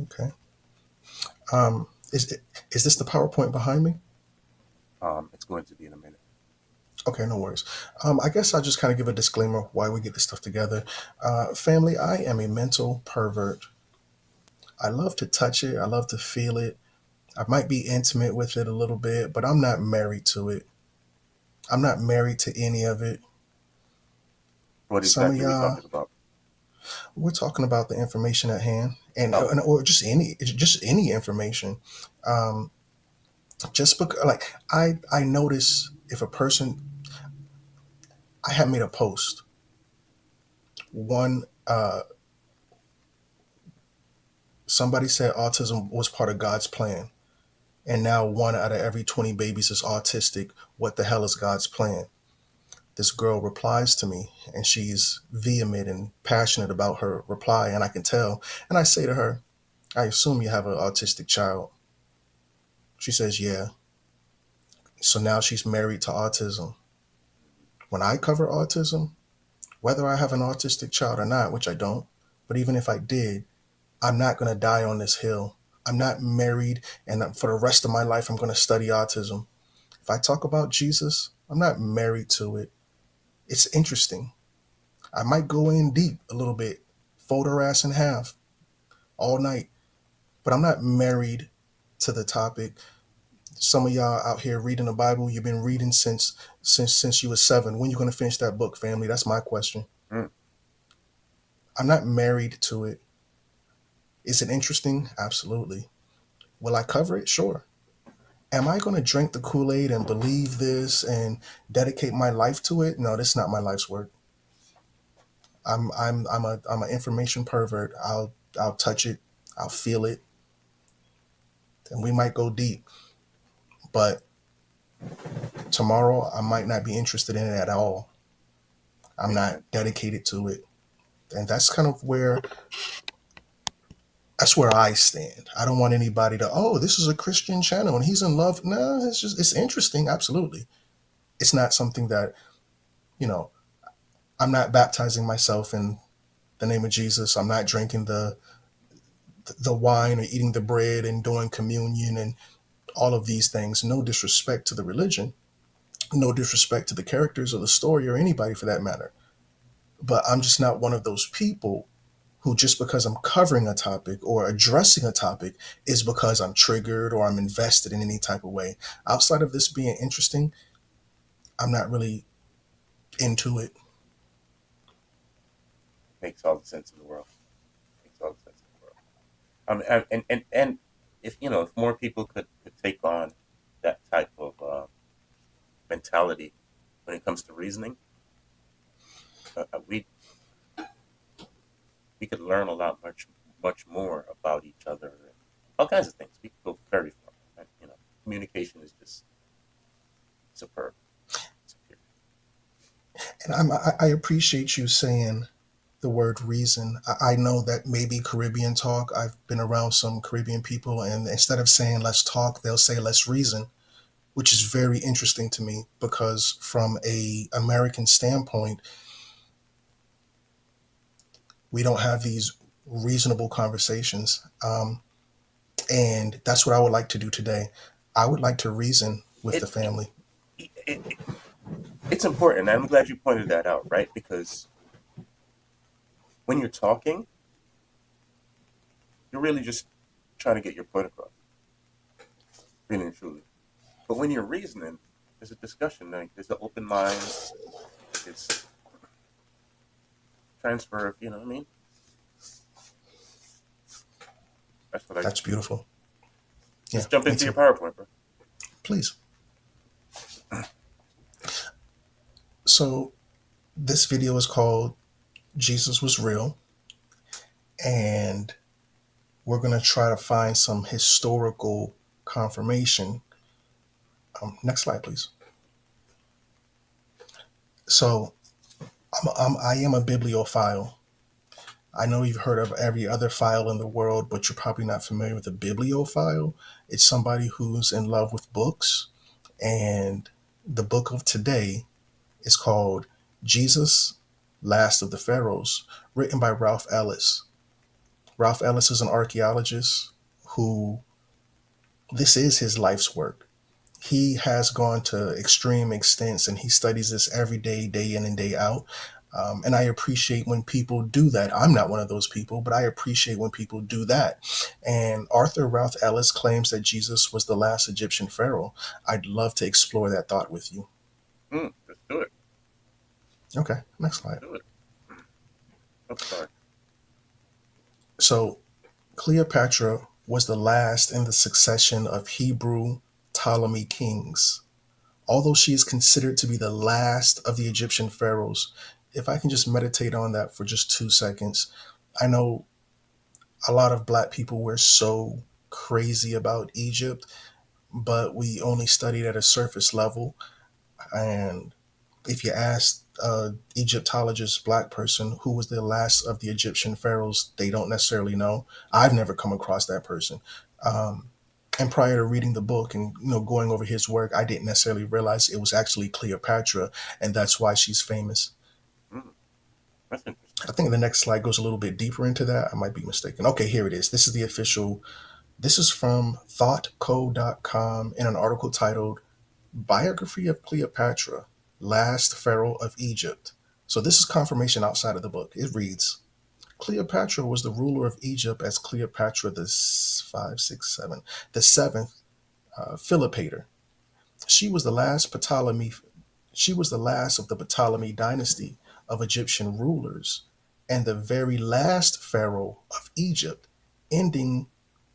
Okay. Um, is this the PowerPoint behind me? It's going to be in a minute. Okay, no worries. I guess I'll just kind of give a disclaimer why we get this stuff together. Family, I am a mental pervert. I love to touch it. I love to feel it. I might be intimate with it a little bit, but I'm not married to it. I'm not married to any of it. What Some of exactly are we y'all, talking about? we're talking about the information at hand, Oh, or just any information. Um, just because, like, I notice if a person, I had made a post. One, somebody said autism was part of God's plan, and now one out of every 20 babies is autistic. What the hell is God's plan? This girl replies to me, and she's vehement and passionate about her reply, and I can tell. And I say to her, I assume you have an autistic child. She says, yeah. So now she's married to autism. When I cover autism, whether I have an autistic child or not, which I don't, but even if I did, I'm not going to die on this hill. I'm not married, and for the rest of my life, I'm going to study autism. If I talk about Jesus, I'm not married to it. It's interesting. I might go in deep a little bit, fold her ass in half all night, but I'm not married to the topic. Some of y'all out here reading the Bible, you've been reading since you was 7. When you gonna finish that book, family? That's my question. mm. I'm not married to it. Is it interesting? Absolutely. Will I cover it? Sure. Am I gonna drink the Kool-Aid and believe this and dedicate my life to it? No, this is not my life's work. I'm an information pervert. I'll touch it, I'll feel it, and we might go deep. But tomorrow I might not be interested in it at all. I'm Makes not sense. dedicated to it. And that's where I stand. I don't want anybody to, oh, this is a Christian channel and he's in love. No, it's interesting, absolutely. It's not something that, you know, I'm not baptizing myself in the name of Jesus. I'm not drinking the wine or eating the bread and doing communion and all of these things. No disrespect to the religion, no disrespect to the characters or the story or anybody for that matter. But I'm just not one of those people who, just because I'm covering a topic or addressing a topic, is because I'm triggered or I'm invested in any type of way. Outside of this being interesting, I'm not really into it. Makes all the sense in the world. Makes all the sense in the world. And if if more people could take on that type of mentality when it comes to reasoning, we could learn a lot much more about each other and all kinds of things. We could go very far. And, communication is just superb. Superior. And I appreciate you saying the word reason. I know that maybe Caribbean talk. I've been around some Caribbean people, and instead of saying let's talk, they'll say let's reason, which is very interesting to me because from a American standpoint, we don't have these reasonable conversations. And that's what I would like to do today. I would like to reason with the It, family. it it's important. I'm glad you pointed that out, right? Because when you're talking, you're really just trying to get your point across, really and truly. But when you're reasoning, there's a discussion. Like there's an open mind. It's transfer of, what I mean? That's what I That's think. beautiful. Yeah, Just jump me into your too. PowerPoint, bro. Please. So, this video is called Jesus Was Real, and we're going to try to find some historical confirmation. Next slide, please. So, I am a bibliophile. I know you've heard of every other file in the world, but you're probably not familiar with a bibliophile. It's somebody who's in love with books, and the book of today is called Jesus, Last of the Pharaohs, written by Ralph Ellis. Ralph Ellis is an archaeologist who this is his life's work. He has gone to extreme extents and he studies this every day, day in and day out. And I appreciate when people do that. I'm not one of those people, but I appreciate when people do that. And Arthur Ralph Ellis claims that Jesus was the last Egyptian pharaoh. I'd love to explore that thought with you. Let's do it. Okay, next Let's slide. do it. I'm sorry. So Cleopatra was the last in the succession of Hebrew Ptolemy kings. Although she is considered to be the last of the Egyptian pharaohs, if I can just meditate on that for just 2 seconds, I know a lot of black people were so crazy about Egypt, but we only studied at a surface level. And if you ask Egyptologist black person who was the last of the Egyptian pharaohs, they don't necessarily know. I've never come across that person. Um, and prior to reading the book and going over his work, I didn't necessarily realize it was actually Cleopatra, and that's why she's famous. Mm, that's interesting. I think the next slide goes a little bit deeper into that. I might be mistaken. Okay, here it is. This is the official. This is from thoughtco.com in an article titled Biography of Cleopatra, Last Pharaoh of Egypt. So this is confirmation outside of the book. It reads Cleopatra was the ruler of Egypt as Cleopatra the 567, the seventh Philopator. She was the last Ptolemy. She was the last of the Ptolemy dynasty of Egyptian rulers, and the very last pharaoh of Egypt, ending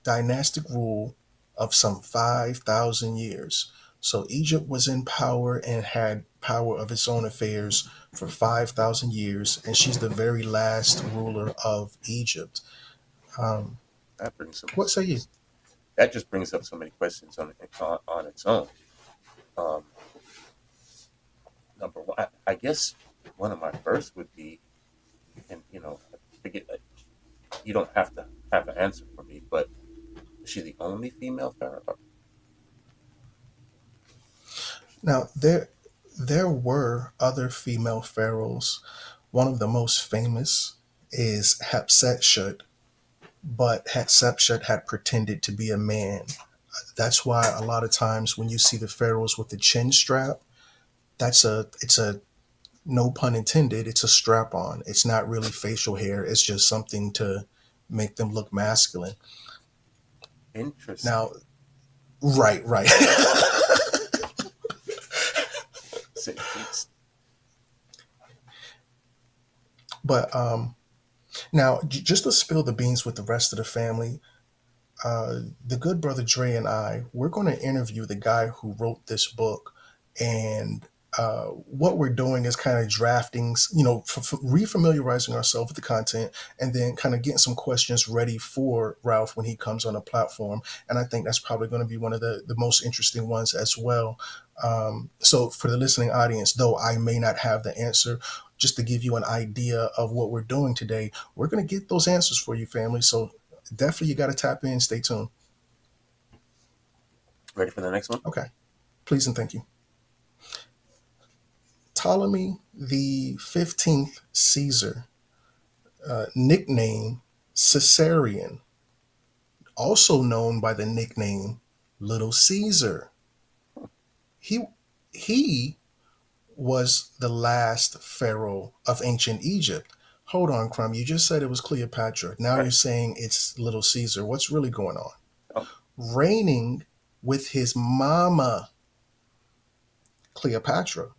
dynastic rule of some 5,000 years. So Egypt was in power and had power of its own affairs for 5,000 years, and she's the very last ruler of Egypt. Um, That brings some. what say you? That just brings up so many questions on its own. Um, Number one, I guess one of my first would be, and forget you don't have to have an answer for me, but is she the only female pharaoh? Now there were other female pharaohs. One of the most famous is Hatshepsut, but Hatshepsut had pretended to be a man. That's why a lot of times when you see the pharaohs with the chin strap, it's a no pun intended, it's a strap on. It's not really facial hair. It's just something to make them look masculine. Interesting. Now, right, right. It's But now, just to spill the beans with the rest of the family, the good brother Dre and I, we're going to interview the guy who wrote this book. And what we're doing is kind of drafting, refamiliarizing ourselves with the content and then kind of getting some questions ready for Ralph when he comes on a platform. And I think that's probably going to be one of the most interesting ones as well. So for the listening audience, though I may not have the answer, just to give you an idea of what we're doing today, we're going to get those answers for you, family. So definitely you got to tap in, stay tuned. ready for the next one. Okay, please and thank you. Ptolemy the 15th Caesar, nickname Caesarion, also known by the nickname Little Caesar. He he was the last pharaoh of ancient Egypt. Hold on, Crumb. You just said it was Cleopatra. Now you're Right. saying it's Little Caesar. What's really going on? Oh, Reigning with his mama Cleopatra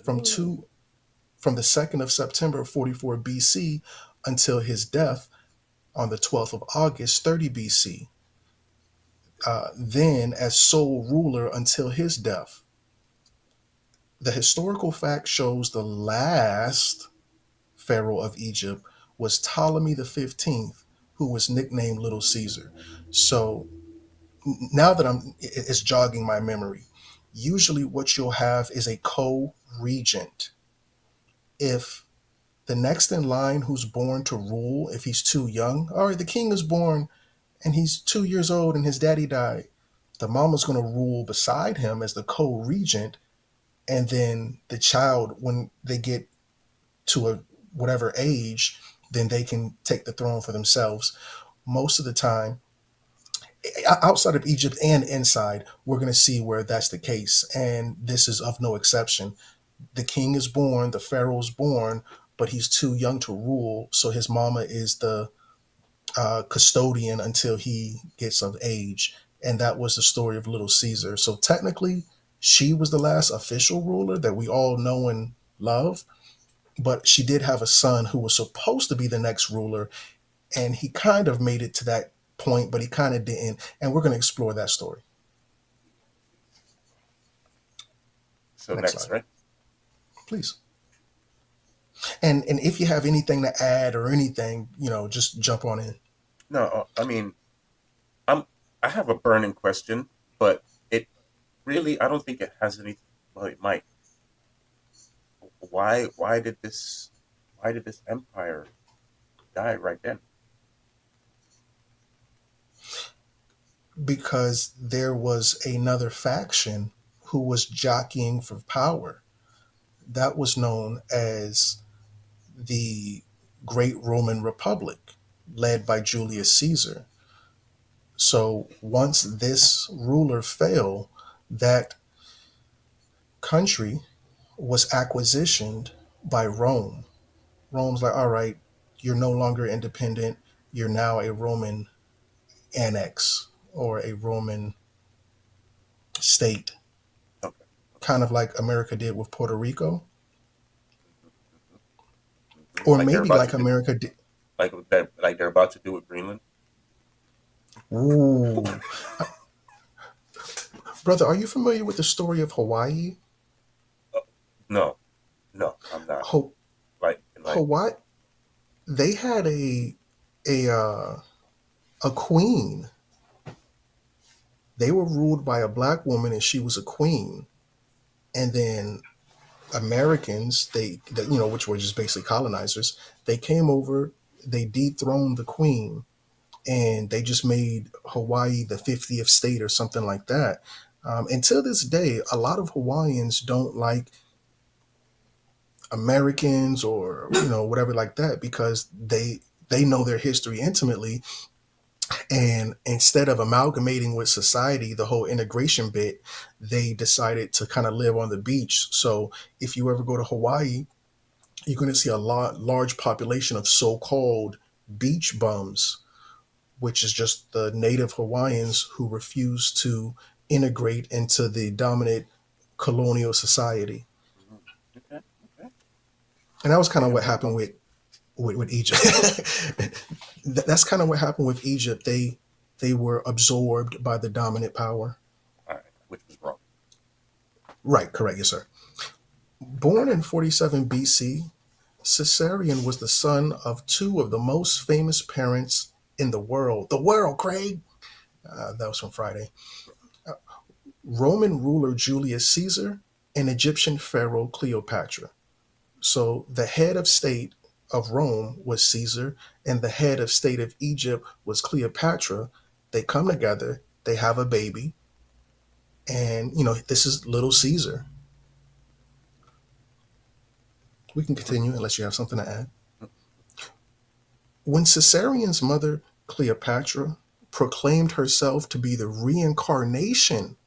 from ooh, two from the 2nd of September 44 BC until his death on the 12th of August 30 BC. Then as sole ruler until his death. The historical fact shows the last pharaoh of Egypt was Ptolemy the 15th, who was nicknamed Little Caesar. So now that it's jogging my memory. Usually, what you'll have is a co-regent. If the next in line who's born to rule, if he's too young, all right, the king is born and he's 2 years old and his daddy died. The mama's going to rule beside him as the co-regent, and then the child, when they get to a whatever age, then they can take the throne for themselves. Most of the time, outside of Egypt and inside, we're going to see where that's the case. And this is of no exception. The king is born, the pharaoh's born, but he's too young to rule. So his mama is the custodian until he gets of age. And that was the story of Little Caesar. So technically, she was the last official ruler that we all know and love. But she did have a son who was supposed to be the next ruler, and he kind of made it to that point, but he kind of didn't. And we're going to explore that story. So Next next, slide, right? please. And if you have anything to add or anything, just jump on in. No, I mean, I'm I have a burning question, but it really I don't think it has any. Well, it might. Why did this empire die right then? Because there was another faction who was jockeying for power. That was known as the Great Roman Republic, led by Julius Caesar. So once this ruler fell, that country was acquisitioned by Rome. Rome's like, all right, you're no longer independent. You're now a Roman annex or a Roman state, Okay, kind of like America did with Puerto Rico, or like they're maybe about to like do, America did. like they're about to do with Greenland. Ooh, brother, are you familiar with the story of Hawaii? No, no, I'm not. Ho- Like, Hawaii, they had a a queen. They were ruled by a black woman, and she was a queen. And then Americans, which were just basically colonizers, they came over, they dethroned the queen, and they just made Hawaii the 50th state or something like that. And to this day, a lot of Hawaiians don't like Americans or whatever like that because they know their history intimately, and instead of amalgamating with society, the whole integration bit, they decided to kind of live on the beach. So if you ever go to Hawaii, you're going to see a large population of so-called beach bums, which is just the native Hawaiians who refuse to integrate into the dominant colonial society. mhm. Okay, okay. And that was I kind of didn't what know happened about with that. Egypt. That's kind of what happened with Egypt. They were absorbed by the dominant power. All right, which was wrong. Right, correct, yes, sir. Born in 47 BC, Caesarion was the son of two of the most famous parents in the world. The world, Craig. That was from Friday. Roman ruler Julius Caesar and Egyptian pharaoh Cleopatra. So the head of state of Rome was Caesar, and the head of state of Egypt was Cleopatra. They come together, they have a baby, and this is little Caesar. We can Mhm, continue unless you have something to add. mhm. When Caesarion's mother, Cleopatra, proclaimed herself to be the reincarnation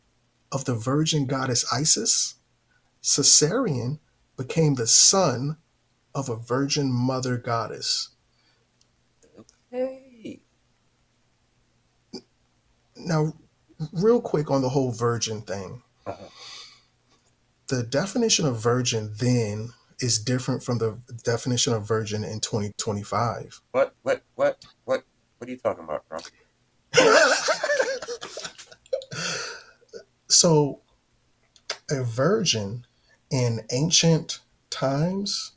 of the virgin goddess Isis, Caesarion became the son of a virgin mother goddess. Hey, Now, real quick on the whole virgin thing, uh-huh. the definition of virgin then is different from the definition of virgin in 2025. What are you talking about, bro? So, a virgin in ancient times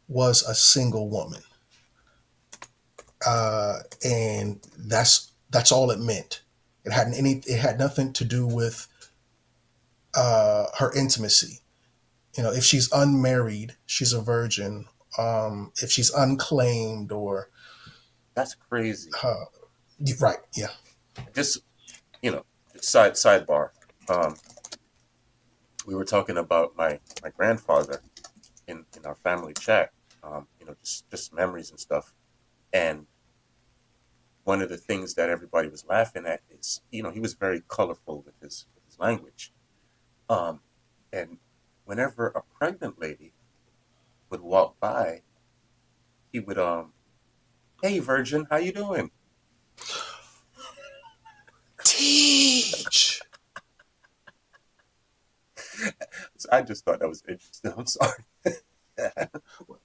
was a single woman, and that's all it meant. It had nothing to do with her intimacy. If she's unmarried, she's a virgin. If she's unclaimed or That's crazy. uh, right, yeah. Just you know, sidebar. Um, we were talking about my grandfather in our family chat. Just memories and stuff. And one of the things that everybody was laughing at is, he was very colorful with his language. Um, and whenever a pregnant lady would walk by, he would, "Hey, virgin, how you doing?" Teach. So I just thought that was interesting. I'm sorry.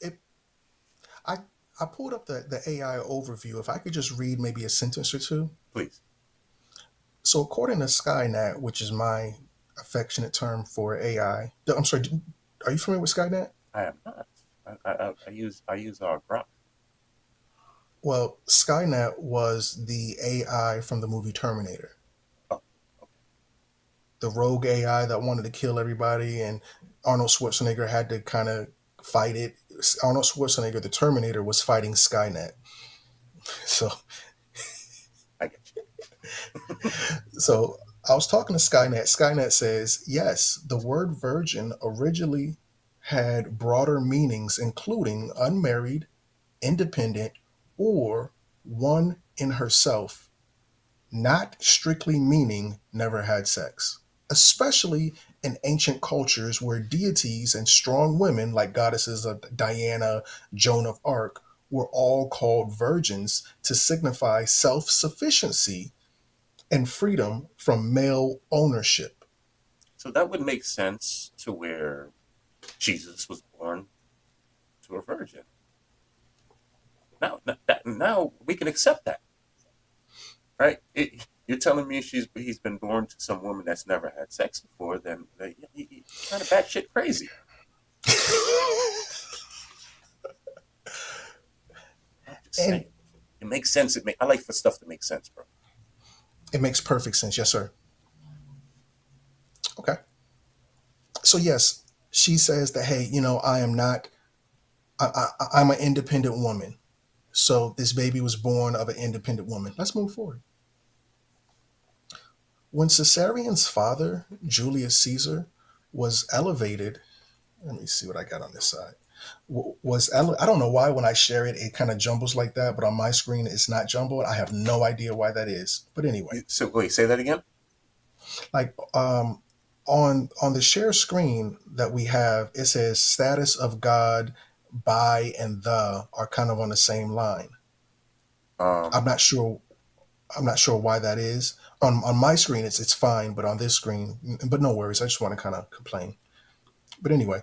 It, I I pulled up the AI overview. If I could just read maybe a sentence or two. Please. So according to Skynet, which is my affectionate term for AI, I'm sorry. Are you familiar with Skynet? I am not. I use our Grok. Well, Skynet was the AI from the movie Terminator, Oh, okay. the rogue AI that wanted to kill everybody, and Arnold Schwarzenegger had to kind of fight it. Arnold Schwarzenegger, the Terminator, was fighting Skynet. So, I get so I was talking to Skynet. Skynet says yes, the word virgin originally had broader meanings, including unmarried, independent, or one in herself, not strictly meaning never had sex, especially in ancient cultures where deities and strong women like goddesses of Diana, Joan of Arc, were all called virgins to signify self sufficiency and freedom from male ownership. So that would make sense to where Jesus was born to a virgin. Now we can accept that, right? You're telling me he's been born to some woman that's never had sex before? Then he's kind of batshit crazy. I'm just And saying. It makes sense. I like for stuff to make sense, bro. it makes perfect sense. Yes, sir. Okay. So, yes, she says that, hey, I am not, I'm an independent woman. So this baby was born of an independent woman. Let's move forward. When Caesarion's father, Julius Caesar, was elevated, let me see what I got on this side. I don't know why when I share it, it kind of jumbles like that, but on my screen it's not jumbled. I have no idea why that is. But anyway, So wait, say that again. like on the share screen that we have, it says status of God, by and the are kind of on the same line. Um, I'm not sure I'm not sure why that is. On my screen, it's fine, but on this screen, but no worries. I just want to kind of complain. But anyway,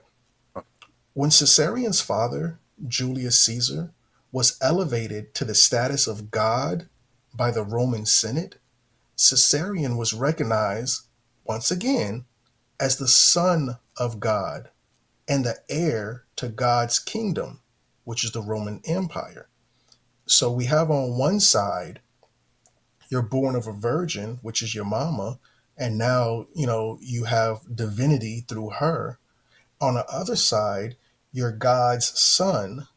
when Caesarion's father, Julius Caesar, was elevated to the status of God by the Roman Senate, Caesarion was recognized once again as the son of God and the heir to God's kingdom, which is the Roman Empire. So we have on one side you're born of a virgin, which is your mama, and now, you have divinity through her. On the other side, you're God's son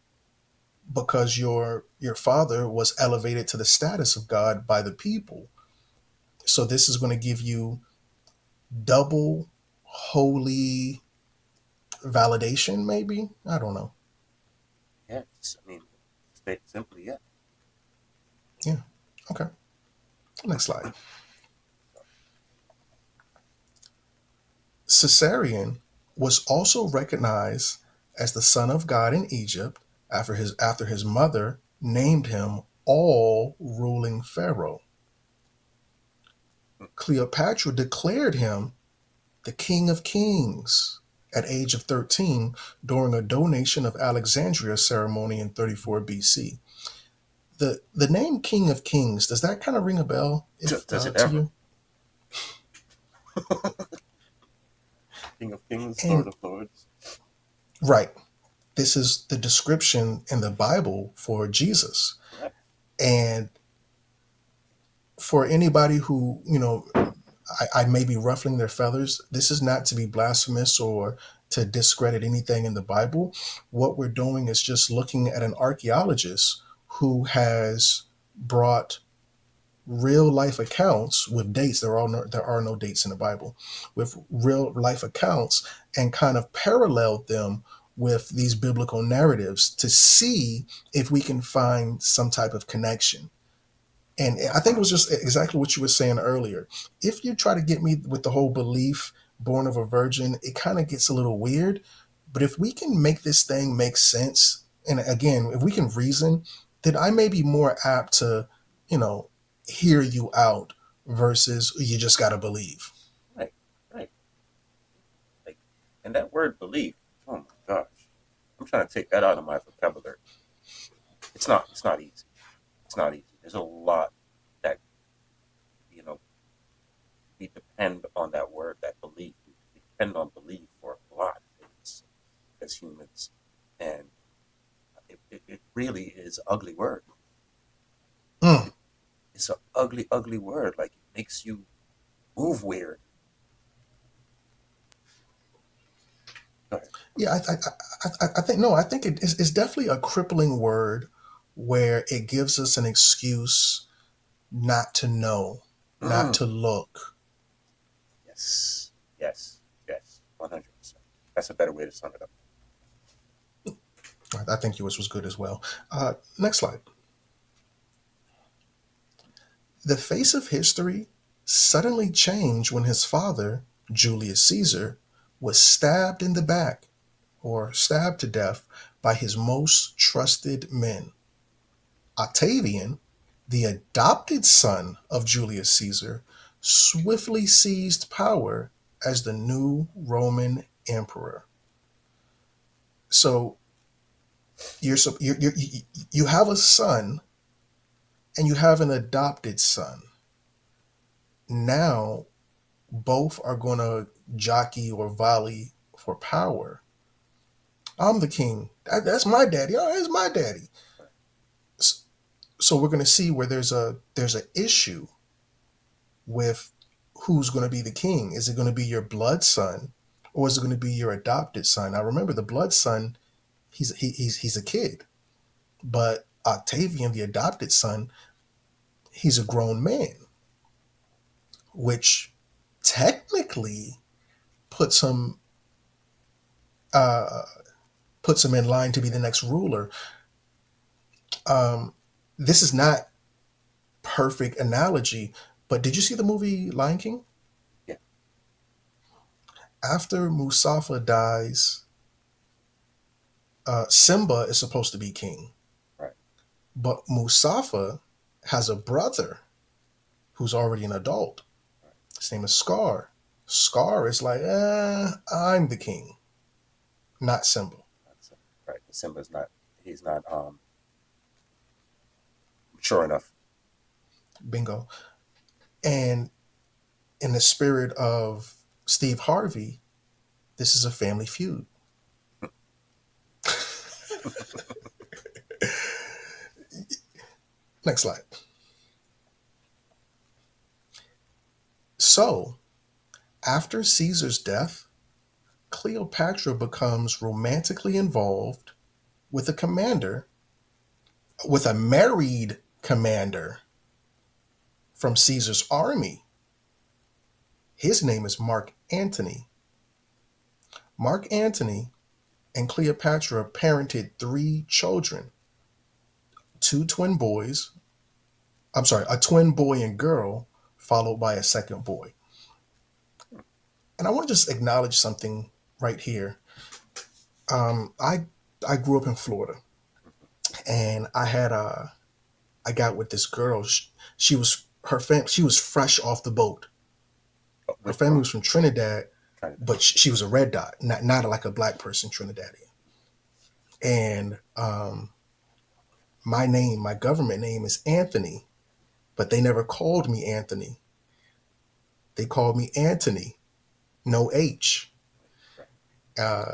because your father was elevated to the status of God by the people. So this is going to give you double holy validation, maybe? I don't know. yes. I mean, state simply, yeah. Yeah. Okay. Next slide. Caesarion was also recognized as the son of God in Egypt after his mother named him all ruling pharaoh. Cleopatra declared him the king of kings at age of 13 during a donation of Alexandria ceremony in 34 BC. The name King of Kings, does that kind of ring a bell if Does it to ever? you? King of Kings, Lord And of Lords. right, this is the description in the Bible for Jesus. Correct. And for anybody who, I may be ruffling their feathers, this is not to be blasphemous or to discredit anything in the Bible. What we're doing is just looking at an archaeologist who has brought real life accounts with dates. There are no dates in the Bible, with real life accounts, and kind of paralleled them with these biblical narratives to see if we can find some type of connection. And I think it was just exactly what you were saying earlier. If you try to get me with the whole belief born of a virgin, it kind of gets a little weird. But if we can make this thing make sense, and again, if we can reason, then I may be more apt to, you know, hear you out versus you just got to believe. Right, right. Like, and that word belief. Oh my gosh, I'm trying to take that out of my vocabulary. It's not. It's not easy. It's not easy. There's a lot that you know we depend on that word, that belief. We depend on belief for a lot of things as humans, and it really is an ugly word. Mm. It's an ugly, ugly word. Like it makes you move weird. Go ahead. Yeah, I think no, I think it's definitely a crippling word where it gives us an excuse not to know, not Mm. to look. Yes, yes, yes. 100%. That's a better way to sum it up. I think yours was good as well. Next slide. The face of history suddenly changed when his father, Julius Caesar, was stabbed in the back or stabbed to death by his most trusted men. Octavian, the adopted son of Julius Caesar, swiftly seized power as the new Roman emperor. So you have a son and you have an adopted son. Now both are going to jockey or volley for power. I'm the king. That's my daddy. Oh, that's my daddy. So we're going to see where there's an issue with who's going to be the king. Is it going to be your blood son, or is it going to be your adopted son? Now remember, the blood son, he's a kid, but Octavian, the adopted son, he's a grown man, which technically puts him uh, puts him in line to be the next ruler. Um, this is not perfect analogy, but did you see the movie Lion King? Yeah, After Musafa dies, Simba is supposed to be king, right. but Musafa has a brother who's already an adult. Right. His name is Scar. Scar is like, I'm the king, not Simba. That's right. Simba's not. He's not mature enough. Bingo. And in the spirit of Steve Harvey, this is a family feud. Next slide. So, after Caesar's death, Cleopatra becomes romantically involved with a commander, with a married commander from Caesar's army. His name is Mark Antony. Mark Antony and Cleopatra parented three children, two twin boys, I'm sorry, a twin boy and girl, followed by a second boy. And I want to just acknowledge something right here. Um, I I grew up in Florida, and I got with this girl. She was she was fresh off the boat. Her With family from was from Trinidad, Trinidad. but she was a red dot, not like a black person Trinidadian. And my government name is Anthony, but they never called me Anthony. They called me Antony, no H. Right. Uh,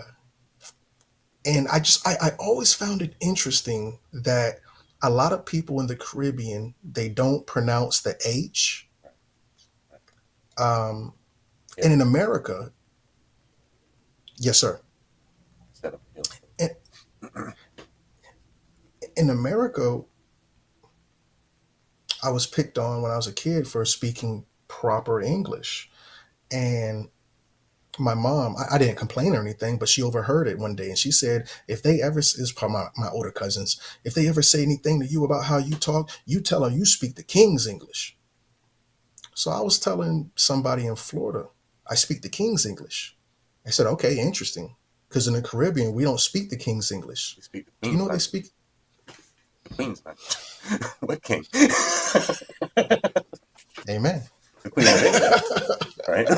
and I always found it interesting that a lot of people in the Caribbean they don't pronounce the H. Right. Right. Um, Hill and in America, yes, sir. instead of hill. In, in America, I was picked on when I was a kid for speaking proper English, and My mom, I didn't complain or anything, but she overheard it one day, and she said, if they ever, is probably my older cousins, if they ever say anything to you about how you talk, you tell them you speak the King's English. So I was telling somebody in Florida, I speak the King's English. I said, okay, interesting. Because in the Caribbean, we don't speak the King's English. We speak the Do you know Queen's what they language. speak? The Queen's language. What king? The Amen. Queen of England, right?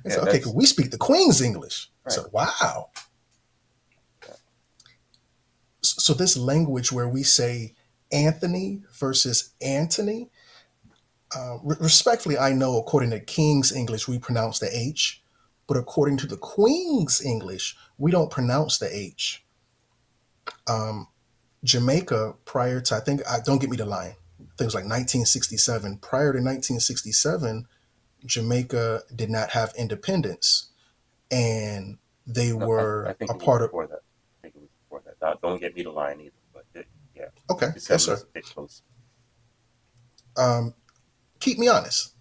I Yeah, said, okay, 'cause we speak the Queen's English. I right. said, wow. Yeah. So this language where we say Anthony versus Antony, respectfully, I know according to King's English, we pronounce the H, but according to the Queen's English, we don't pronounce the H. Um, Jamaica, prior to, I think, don't get me the line, I think it was like 1967. Prior to 1967, Jamaica did not have independence, and they No, I were think a it was part of. before that. I think it was before that. Don't get me to line either, but yeah, Okay, yes, 67 is sir. a bit close. Um, keep me honest.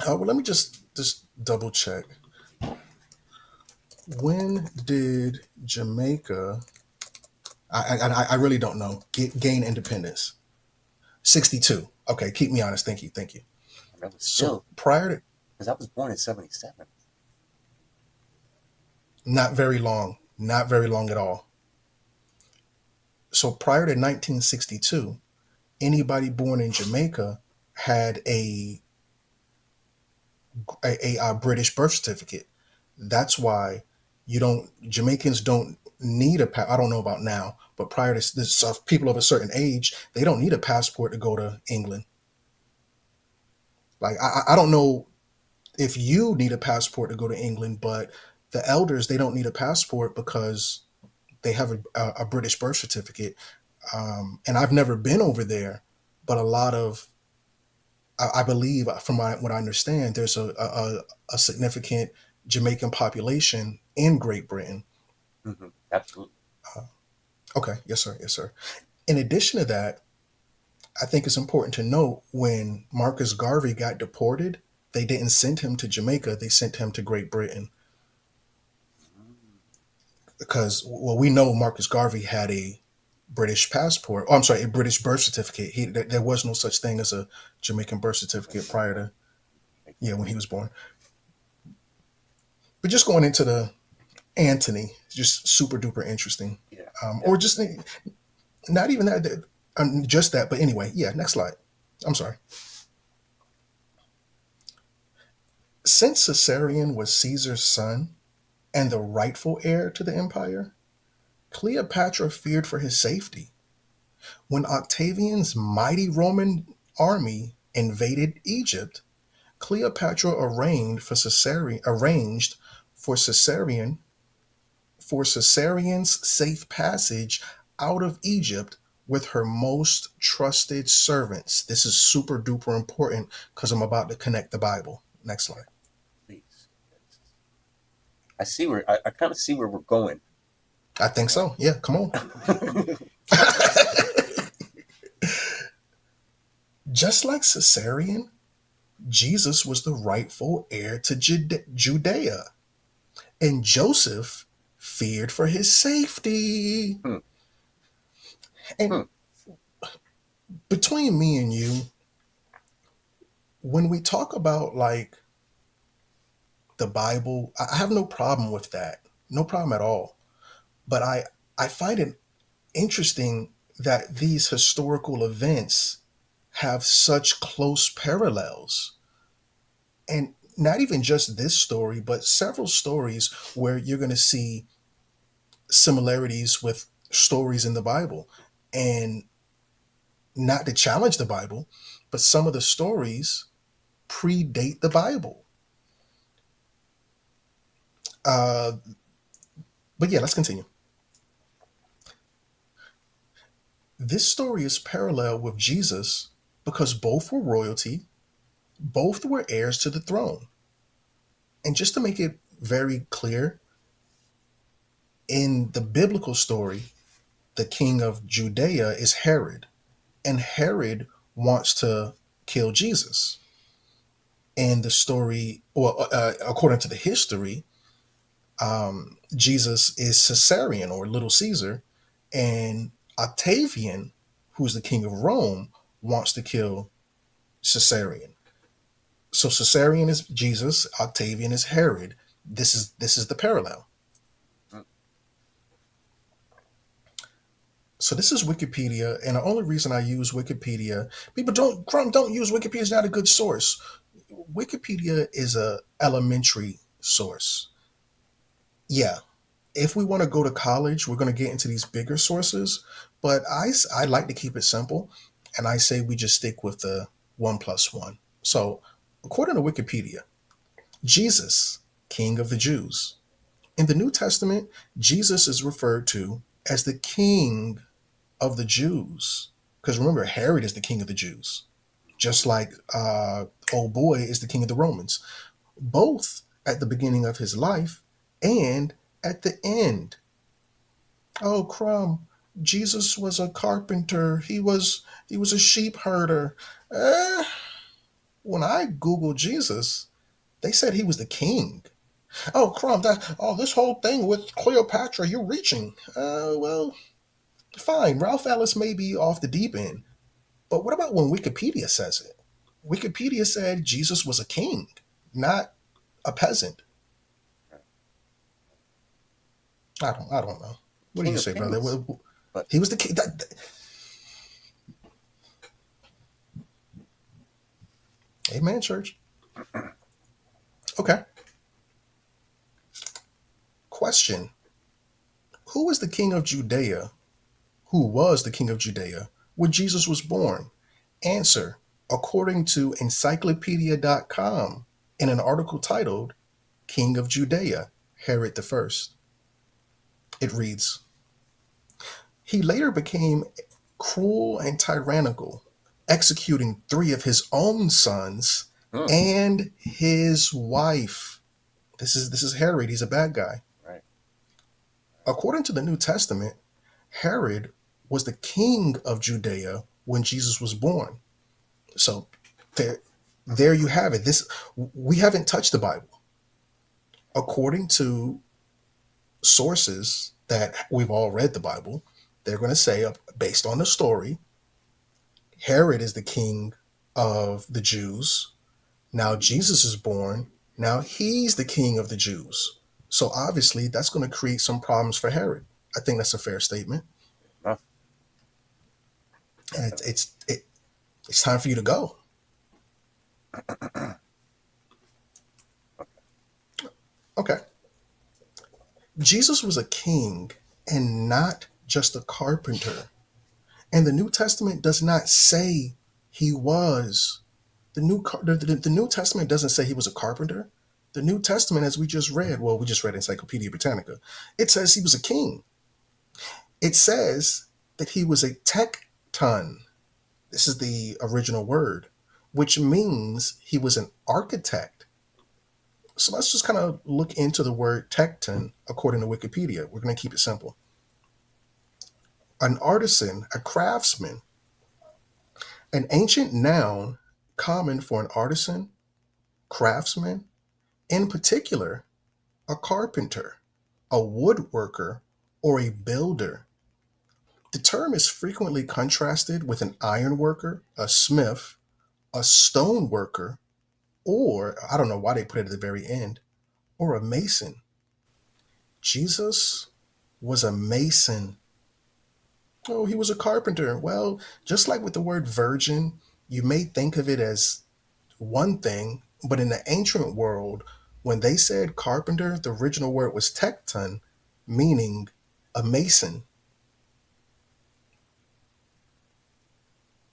Well, let me just double check. When did Jamaica? I really don't know. Gain independence. 62. Okay, keep me honest. Thank you, thank you. And that was So still prior to, because I was born in '77. not very long, not very long at all. So prior to 1962, anybody born in Jamaica had a British birth certificate. That's why you don't Jamaicans don't need I don't know about now, but prior to this, people of a certain age, they don't need a passport to go to England. Like I don't know if you need a passport to go to England, but the elders, they don't need a passport because they have a British birth certificate. And I've never been over there, but a lot of I believe, from what I understand, there's a significant Jamaican population in Great Britain. Absolutely. Okay, yes, sir, yes, sir. In addition to that, I think it's important to note when Marcus Garvey got deported, they didn't send him to Jamaica; they sent him to Great Britain Mm. because, well, we know Marcus Garvey had a British passport. Oh, I'm sorry, a British birth certificate. There was no such thing as a Jamaican birth certificate Jamaican, prior yeah, to, makes yeah, when sense. he was born. But just going into the Anthony, just super duper interesting. Yeah, Or definitely. just not even that, just that. But anyway, yeah. Next slide. I'm sorry. Since Caesarion was Caesar's son and the rightful heir to the empire, Cleopatra feared for his safety. When Octavian's mighty Roman army invaded Egypt, Cleopatra arranged for Caesarion for Caesarion's safe passage out of Egypt with her most trusted servants. This is super duper important because I'm about to connect the Bible. Next Yeah, slide. please. I see where I kind of see where we're going. I think Uh, so. Yeah, come on. Just like Caesarion, Jesus was the rightful heir to Judea, and Joseph feared for his safety. hmm, And hmm, between me and you, when we talk about like the Bible, I have no problem with that. No problem at all. But I find it interesting that these historical events have such close parallels. And not even just this story, but several stories where you're going to see similarities with stories in the Bible. And not to challenge the Bible, but some of the stories predate the Bible. Uh, but yeah, let's continue. This story is parallel with Jesus because both were royalty, both were heirs to the throne. And just to make it very clear, in the biblical story, the king of Judea is Herod, and Herod wants to kill Jesus. And the story, well, according to the history, Jesus is Caesarion or Little Caesar, and Octavian, who's the king of Rome, wants to kill Caesarion. So Caesarion is Jesus, Octavian is Herod. This is the parallel. Mm. So this is Wikipedia, and the only reason I use Wikipedia, people don't use Wikipedia. It's not a good source. Wikipedia is a elementary source. Yeah, if we want to go to college, we're going to get into these bigger sources. But I like to keep it simple, and I say we just stick with the one plus one. So, according to Wikipedia, Jesus, King of the Jews. In the New Testament, Jesus is referred to as the King of the Jews. Because remember, Herod is the King of the Jews, just like old boy is the King of the Romans, both at the beginning of his life and at the end. Oh, Crumb, Jesus was a carpenter. He was a sheep herder. Eh, when I googled Jesus, they said he was the king. Oh, Crumb, this whole thing with Cleopatra, you're reaching. Well, fine. Ralph Ellis may be off the deep end, but what about when Wikipedia says it? Wikipedia said Jesus was a king, not a peasant. Right. I don't know. What do King you of say, brother? Kings, but He was the king. Amen, church. Okay. Question: Who was the king of Judea? Who was the king of Judea when Jesus was born? Answer: According to encyclopedia.com, in an article titled "King of Judea, Herod the First," it reads: He later became cruel and tyrannical, executing three of his own sons mm, and his wife. This is Herod. He's a bad guy. right, According to the New Testament, Herod was the king of Judea when Jesus was born. So there, there you have it. This we haven't touched the Bible. According to sources that we've all read the Bible, they're going to say, based on the story, Herod is the king of the Jews. Now Jesus is born. Now he's the king of the Jews. So obviously that's going to create some problems for Herod. I think that's a fair statement. enough. And it's time for you to go. Okay. Okay. Jesus was a king and not just a carpenter. And the New Testament does not say he was. The New Testament doesn't say he was a carpenter. The New Testament, as we just read, well, we just read Encyclopedia Britannica, it says he was a king. It says that he was a tecton. This is the original word, which means he was an architect. So let's just kind of look into the word tecton according to Wikipedia. We're going to keep it simple. An artisan, a craftsman, an ancient noun common for an artisan, craftsman, in particular, a carpenter, a woodworker, or a builder. The term is frequently contrasted with an iron worker, a smith, a stone worker, or I don't know why they put it at the very end, or a mason. Jesus was a mason. Oh, he was a carpenter. Well, just like with the word virgin, you may think of it as one thing, but in the ancient world, when they said carpenter, the original word was tecton, meaning a mason.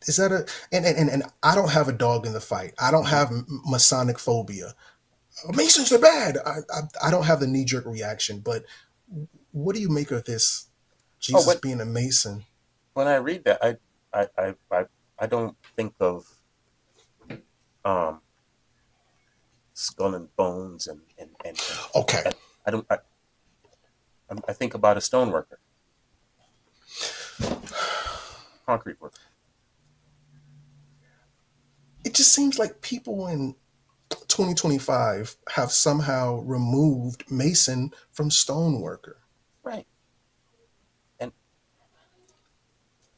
Is that a and I don't have a dog in the fight. I don't Hmm. have Masonic phobia. Masons are bad. I don't have the knee jerk reaction. But what do you make of this? Oh, Jesus being a mason. when I read that, I don't think of um, skull and bones Okay, and I don't I think about a stoneworker, concrete worker. it just seems like people in 2025 have somehow removed mason from stoneworker. Right. And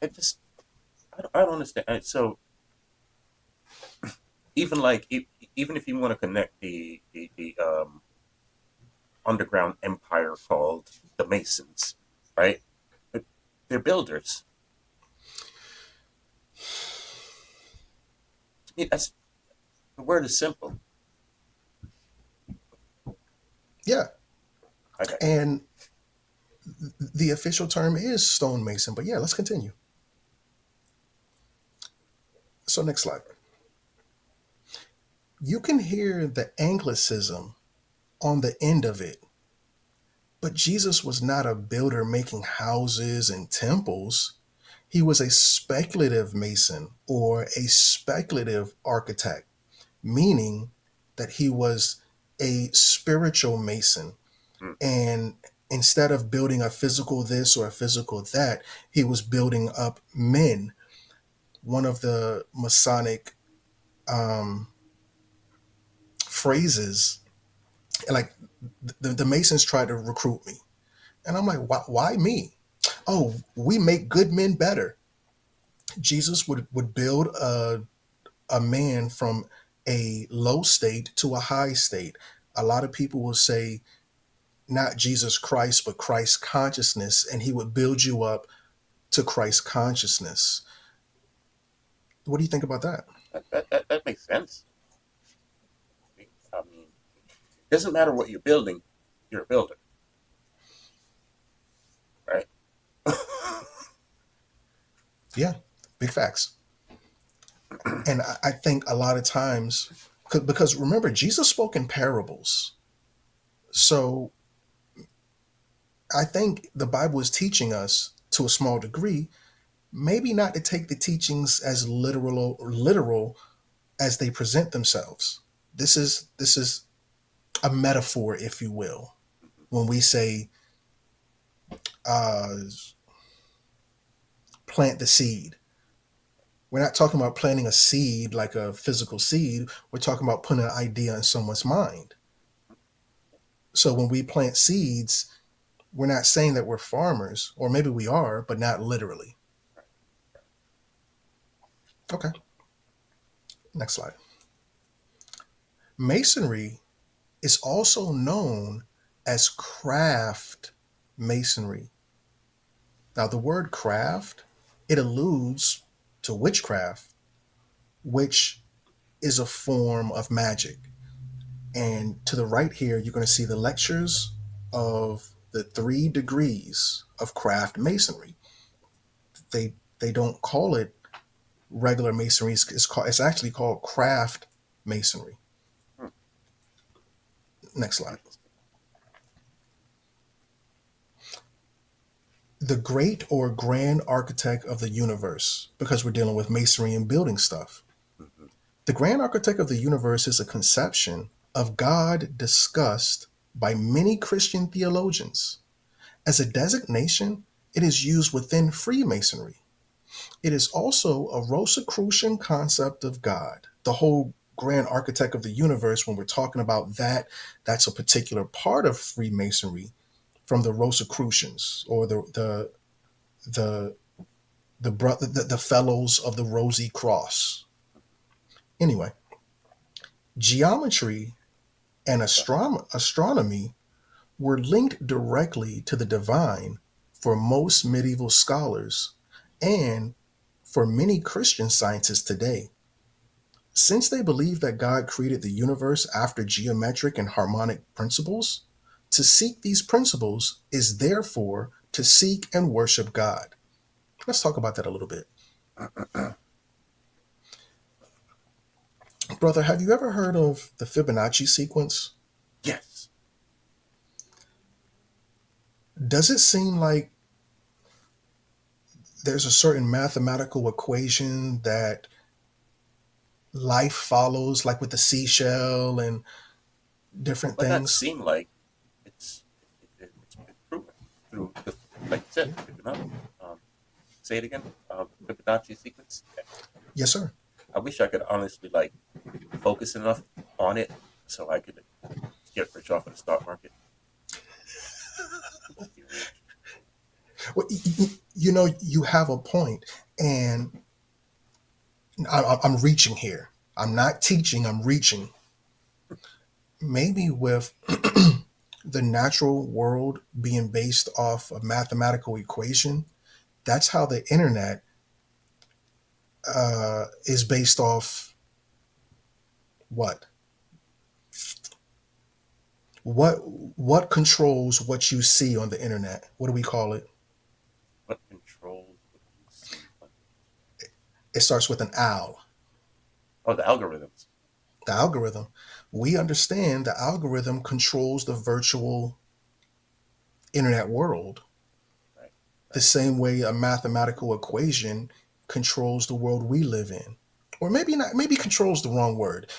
it just, I don't understand. So even like, even if you want to connect the underground empire called the Masons, right? They're builders. To me, that's the word is simple. Yeah, I got and the official term is stonemason. But yeah, let's continue. So next slide. You can hear the Anglicism on the end of it, but Jesus was not a builder making houses and temples. He was a speculative mason or a speculative architect, meaning that he was a spiritual mason. mm, And instead of building a physical this or a physical that, he was building up men. One of the Masonic um, phrases, like the Masons tried to recruit me. And I'm like, why me? Oh, we make good men better. Jesus would build a man from a low state to a high state. A lot of people will say, not Jesus Christ, but Christ consciousness, and he would build you up to Christ consciousness. What do you think about that? that makes sense. I mean, it doesn't matter what you're building, you're a builder, right? Yeah, big facts. And I think a lot of times, because remember, Jesus spoke in parables. So I think the Bible is teaching us to a small degree, maybe not to take the teachings as literal as they present themselves. This is a metaphor, if you will, when we say uh, plant the seed. We're not talking about planting a seed like a physical seed. We're talking about putting an idea in someone's mind. So when we plant seeds, we're not saying that we're farmers, or maybe we are, but not literally. Okay, next slide. Masonry is also known as craft masonry. Now, the word craft, it alludes to witchcraft, which is a form of magic. And to the right here, you're going to see the lectures of the 3 degrees of craft masonry. They don't call it regular masonry. It's actually called craft masonry. Hmm, Next slide. interesting. The great or grand architect of the universe, because we're dealing with masonry and building stuff. Mm-hmm. The grand architect of the universe is a conception of God discussed by many Christian theologians. As a designation, it is used within Freemasonry. It is also a Rosicrucian concept of God. The whole grand architect of the universe, when we're talking about that, that's a particular part of Freemasonry from the Rosicrucians or the the fellows of the Rosy Cross. Anyway, geometry and astronomy were linked directly to the divine for most medieval scholars and for many Christian scientists today. Since they believe that God created the universe after geometric and harmonic principles, to seek these principles is therefore to seek and worship God. Let's talk about that a little bit. Brother, have you ever heard of the Fibonacci sequence? Yes. Does it seem like there's a certain mathematical equation that life follows, like with the seashell and different But not things? seem like it's it's been proven through the, like you said, Yeah. Fibonacci. Say it again. Fibonacci sequence. Yes, sir. I wish I could honestly like focus enough on it so I could get rich off of the stock market. Just be rich. Well, you have a point, and I'm reaching here. I'm not teaching. I'm reaching. Maybe with the natural world being based off a mathematical equation, that's how the internet is based off what? What what controls what you see on the internet? What do we call it? What controls what you see on the It starts with an owl. oh, the algorithms. The algorithm. We understand the algorithm controls the virtual internet world Right, the right. same way a mathematical equation controls the world we live in. Or maybe not, maybe controls the wrong word.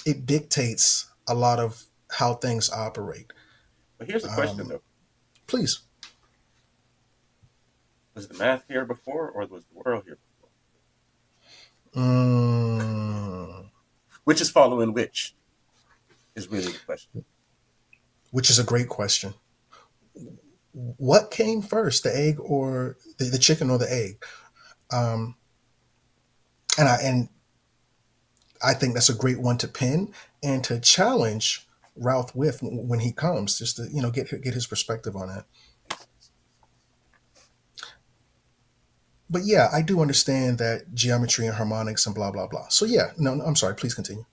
It dictates a lot of how things operate. But here's the question Um, though: Please. was the math here before, or was the world here before? Mm, Which is following which is really the question. which is a great question. What came first, the egg or the chicken or the egg? Um, and I think that's a great one to pin and to challenge Ralph with when he comes, just to get his perspective on that. Makes sense. But yeah, I do understand that geometry and harmonics and blah blah blah. So yeah, no, I'm sorry. Please continue.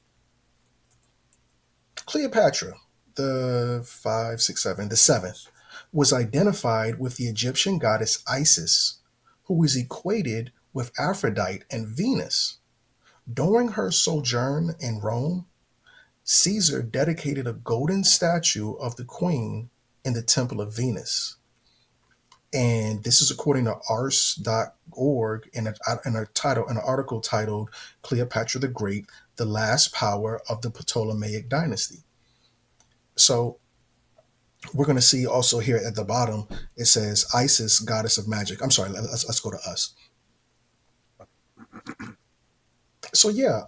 Cleopatra, the 567, the seventh, was identified with the Egyptian goddess Isis, who is equated with Aphrodite and Venus. During her sojourn in Rome, Caesar dedicated a golden statue of the queen in the Temple of Venus. And this is according to ars.org in an article titled Cleopatra the Great, the Last Power of the Ptolemaic Dynasty. So we're going to see also here at the bottom, it says Isis, goddess of magic. I'm sorry, let's go to us. So yeah,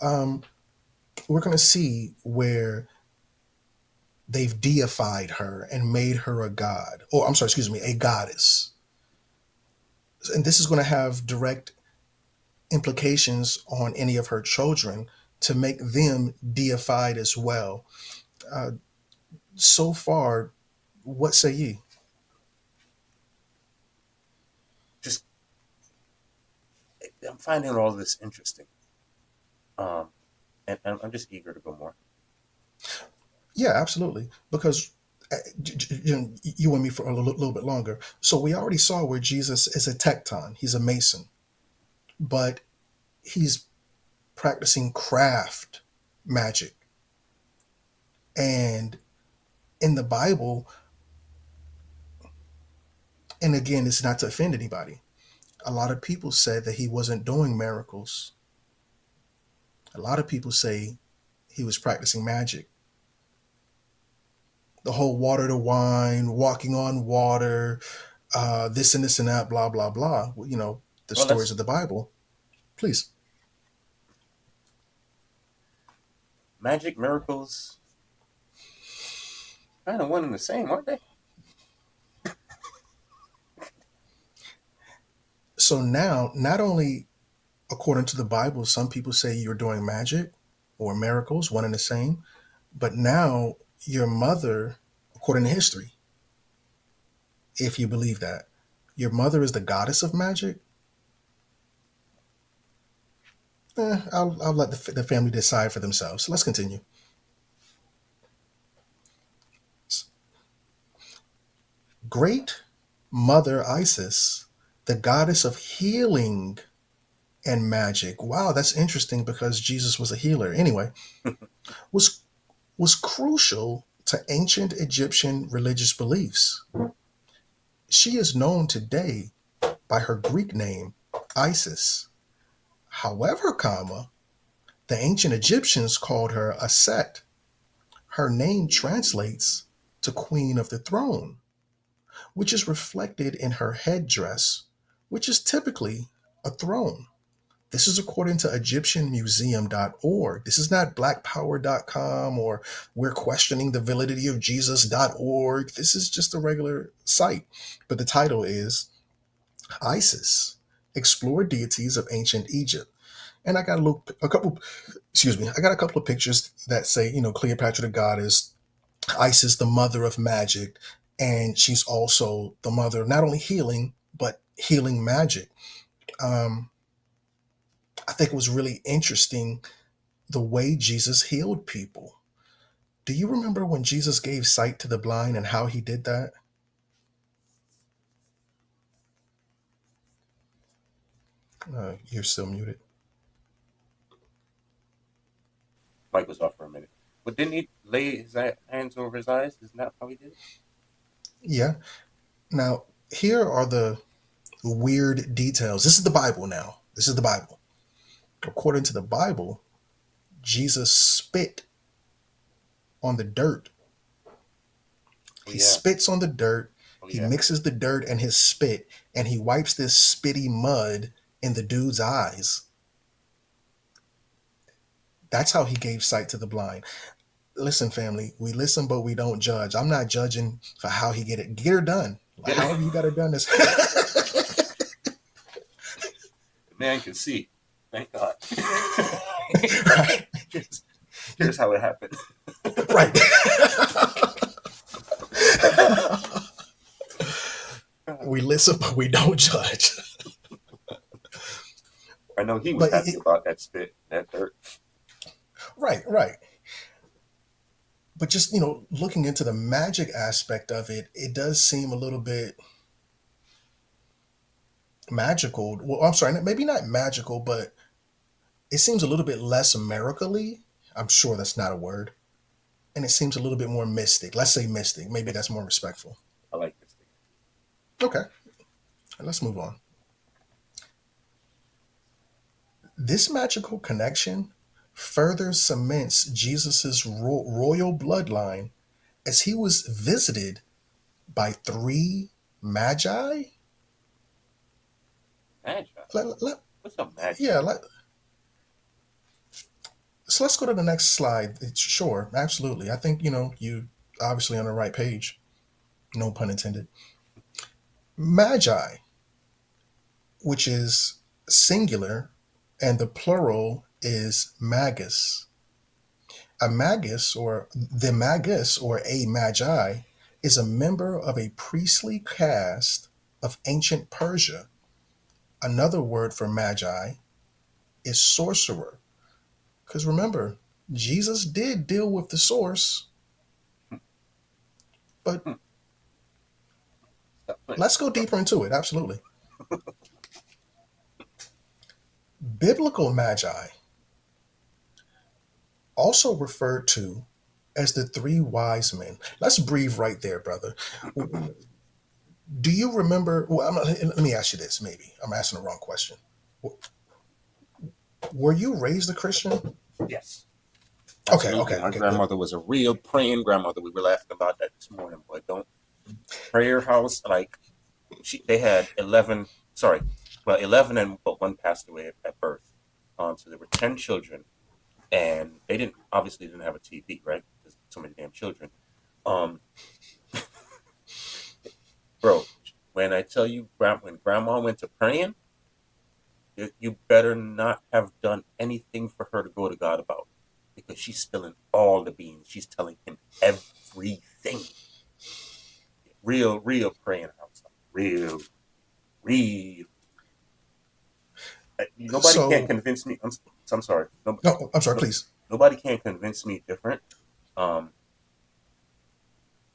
we're going to see where they've deified her and made her a god, or I'm sorry, excuse me, a goddess. And this is going to have direct implications on any of her children to make them deified as well. Uh, so far, what say ye? Just I'm finding all this interesting, um, and I'm just eager to go more. Yeah, absolutely. Because you and me for a little bit longer. So we already saw where Jesus is a tecton, he's a mason, but he's practicing craft magic. And in the Bible, and again, it's not to offend anybody, a lot of people said that he wasn't doing miracles. A lot of people say he was practicing magic. The whole water to wine, walking on water, this and this and that, blah, blah, blah. The Well, stories that's of the Bible. Please. magic miracles, kind of one and the same, aren't they? So now, not only according to the Bible, some people say you're doing magic or miracles, one and the same, but now your mother, according to history, if you believe that, your mother is the goddess of magic. I'll let the family decide for themselves. So let's continue. Great Mother Isis, the goddess of healing and magic. Wow, that's interesting because Jesus was a healer. Anyway, was was crucial to ancient Egyptian religious beliefs. She is known today by her Greek name, Isis. However, the ancient Egyptians called her Aset. Her name translates to Queen of the Throne, which is reflected in her headdress, which is typically a throne. This is according to egyptianmuseum.org. This is not blackpower.com or we're questioning the validity of Jesus.org. This is just a regular site. But the title is Isis, Explore Deities of Ancient Egypt. And I got a couple, excuse me, I got a couple of pictures that say, Cleopatra the goddess, Isis, the mother of magic, and she's also the mother of not only healing, but healing magic. Um, I think it was really interesting the way Jesus healed people. Do you remember when Jesus gave sight to the blind and how he did that? You're still muted. Mike was off for a minute. But didn't he lay his hands over his eyes? Isn't that how he did it? Yeah. Now, here are the weird details. This is the Bible now. This is the Bible. According to the Bible, Jesus spit on the dirt. Oh He yeah. spits on the dirt. Oh He yeah. mixes the dirt and his spit, and he wipes this spitty mud in the dude's eyes. That's how he gave sight to the blind. Listen, family, we listen, but we don't judge. I'm not judging for how he get it. Get her done. Yeah. However you got her done. This The man can see. Thank God. right, here's, here's how it happened. right. We listen, but we don't judge. I know he was But happy about that spit, that dirt. right, right. But just looking into the magic aspect of it, it does seem a little bit magical. Well, I'm sorry, maybe not magical, but it seems a little bit less miracle-y. I'm sure that's not a word. And it seems a little bit more mystic. Let's say mystic. Maybe that's more respectful. I like this thing. Okay, let's move on. This magical connection further cements Jesus' royal bloodline as he was visited by three magi. Magi. Let, let, What's up, magi? yeah, so let's go to the next slide. Sure, absolutely. I think you obviously on the right page. No pun intended. Magi, which is singular, and the plural is magus. A magus or the magus or a magi is a member of a priestly caste of ancient Persia. Another word for magi is sorcerer. Because remember, Jesus did deal with the source, but Hmm. Stop playing. let's go deeper into it. Absolutely. Biblical magi, also referred to as the three wise men. Let's breathe right there, brother. Do you remember? Well, let me ask you this. Maybe I'm asking the wrong question. Were you raised a Christian? Yes. Okay, Absolutely. okay, My okay, good. grandmother was a real praying grandmother. We were laughing about that this morning, boy. Don't prayer house like they had 11, sorry, well 11 and but one passed away at birth. So there were 10 children, and they didn't obviously didn't have a TV, right? There's so many damn children. Um, bro, when I tell you, when grandma went to praying, you better not have done anything for her to go to God about, because she's spilling all the beans. She's telling him everything. Real, real praying house. Real, real. Nobody can't So, convince me. I'm sorry. No, no, I'm sorry, no, please. nobody can convince me different. Um,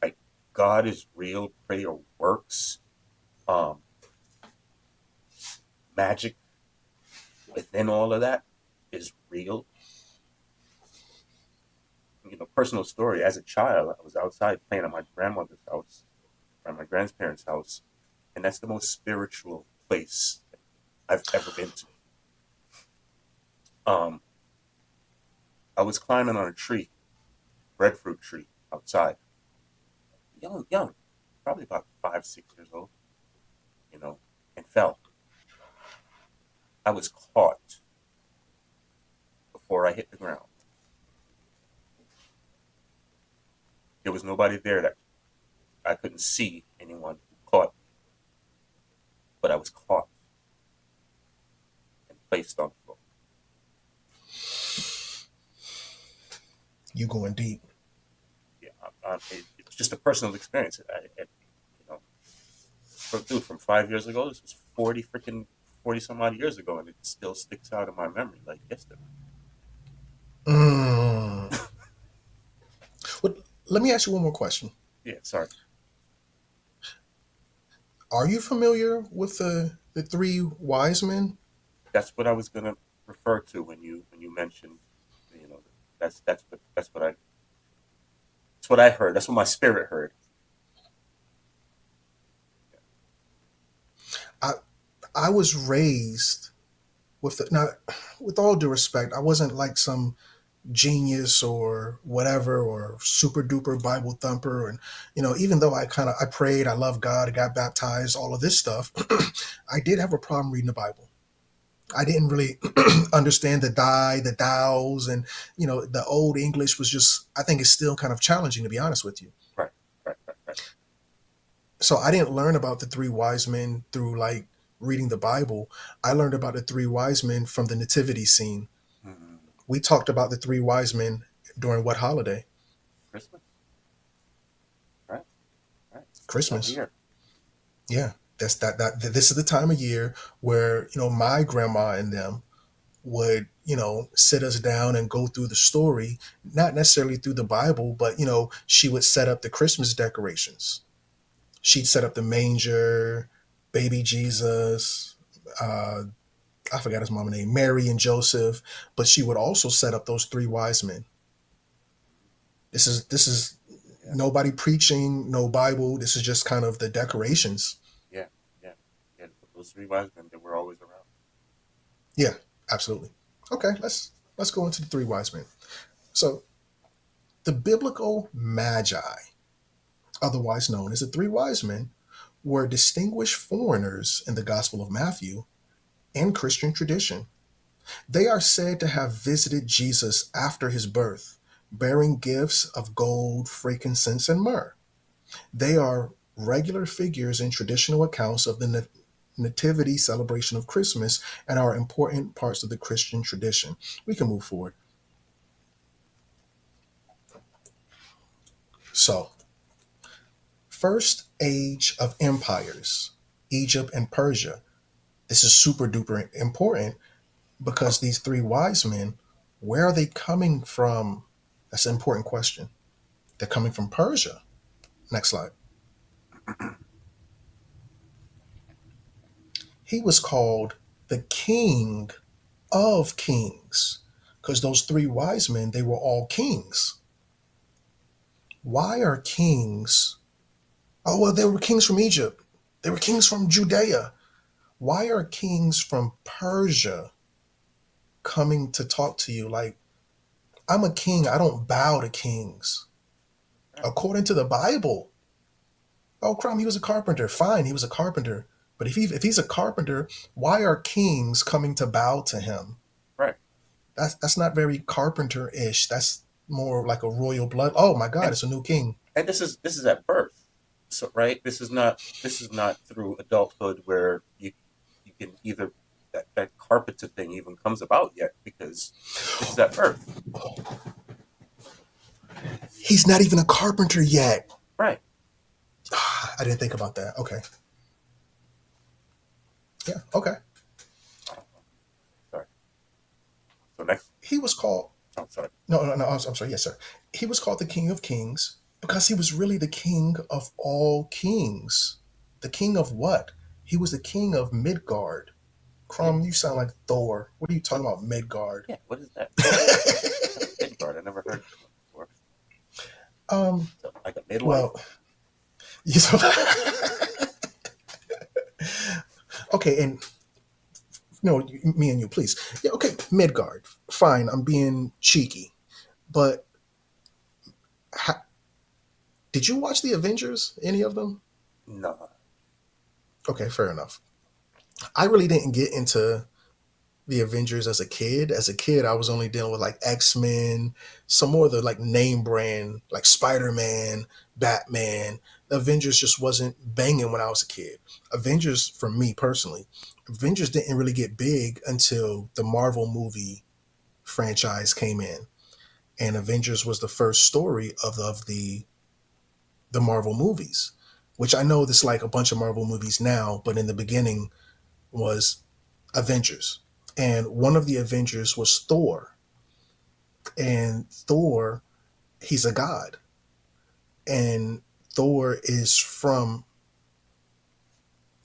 like God is real. Prayer works. Um, magic within all of that is real. Personal story. As a child, I was outside playing at my grandmother's house, at my grandparents' house, and that's the most spiritual place I've ever been to. Um, I was climbing on a tree, breadfruit tree, outside, young, young, probably about 5, 6 years old, you know, and fell. I was caught. before I hit the ground. There was nobody there that I couldn't see anyone who caught me, but I was caught and placed on the floor. You going deep. Yeah, it's just a personal experience. You know, dude, from 5 years ago, this was 40 some odd years ago, and it still sticks out in my memory like yesterday. Mm. But let me ask you one more question. Yeah, sorry. Are you familiar with the three wise men? That's what I was gonna refer to when you mentioned, you know, that's what I heard. That's what my spirit heard. I I was raised with now, with all due respect, I wasn't like some genius or whatever or super duper Bible thumper. And even though I prayed, I love God, I got baptized, all of this stuff, I did have a problem reading the Bible. I didn't really understand the the thous, and the old English was just. I think it's still kind of challenging, to be honest with you. Right, right, right, right. So I didn't learn about the three wise men through like reading the Bible. I learned about the three wise men from the nativity scene. Mm, We talked about the three wise men during what holiday? Christmas, right, right. That time of Christmas. year. Yeah, that's this is the time of year where my grandma and them would sit us down and go through the story, not necessarily through the Bible, but she would set up the Christmas decorations. She'd set up the manger, baby Jesus, uh, I forgot his mama name, Mary and Joseph, but she would also set up those three wise men. This is Yeah, nobody preaching, no Bible. This is just kind of the decorations. yeah, yeah, yeah. Those three wise men, they were always around. Yeah, absolutely. Okay, let's go into the three wise men. So the biblical magi, otherwise known as the three wise men, were distinguished foreigners in the Gospel of Matthew and Christian tradition. They are said to have visited Jesus after his birth, bearing gifts of gold, frankincense, and myrrh. They are regular figures in traditional accounts of the nativity celebration of Christmas and are important parts of the Christian tradition. We can move forward. So, first age of empires, Egypt and Persia. This is super duper important because these three wise men, where are they coming from? That's an important question. They're coming from Persia. Next slide. He was called the king of kings because those three wise men, they were all kings. Why are kings? Oh, well, they were kings from Egypt. They were kings from Judea. Why are kings from Persia coming to talk to you? Like, I'm a king. I don't bow to kings. Right, According to the Bible, oh, crumb, he was a carpenter. Fine, he was a carpenter. But if he's a carpenter, why are kings coming to bow to him? right. That's not very carpenter-ish. That's more like a royal blood. Oh my God, And it's a new king. this is at birth. So right, this is not through adulthood where you can either that carpenter thing even comes about yet because this is at birth. He's not even a carpenter yet. Right. I didn't think about that. Okay. Yeah. Okay. Sorry. So next. He was called. I'm sorry. No, no, no. I'm sorry. Yes, sir. He was called the King of Kings because he was really the king of all kings. The king of what? He was the king of Midgard. Mid, Crum, you sound like Thor. What are you what? talking about, Midgard? Yeah. What is that? Midgard. I never heard this one before. um. So like a midwife. Well, you okay, and me and you, please. Yeah. Okay, Midgard. Fine. I'm being cheeky, but ha- did you watch the Avengers? Any of them? No. Okay, fair enough. I really didn't get into the Avengers as a kid. As a kid, I was only dealing with like X-Men, some more of the like name brand, like Spider-Man, Batman. The Avengers just wasn't banging when I was a kid. Avengers, for me personally, Avengers didn't really get big until the Marvel movie franchise came in. And Avengers was the first story of the Marvel movies, which I know there's like a bunch of Marvel movies now, but in the beginning was Avengers. And one of the Avengers was Thor. And Thor, he's a god. And Thor is from,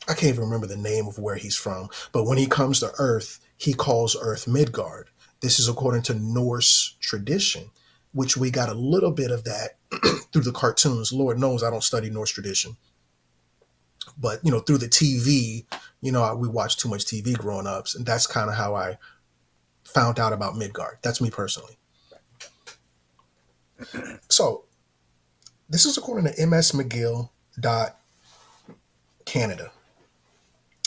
I can't even remember the name of where he's from, but when he comes to Earth, he calls Earth Midgard. This is according to Norse tradition, which we got a little bit of that through the cartoons. Lord knows I don't study Norse tradition, but through the TV, we watched too much TV growing up, and that's kind of how I found out about Midgard. That's me personally. So this is according to msmcgill.canada.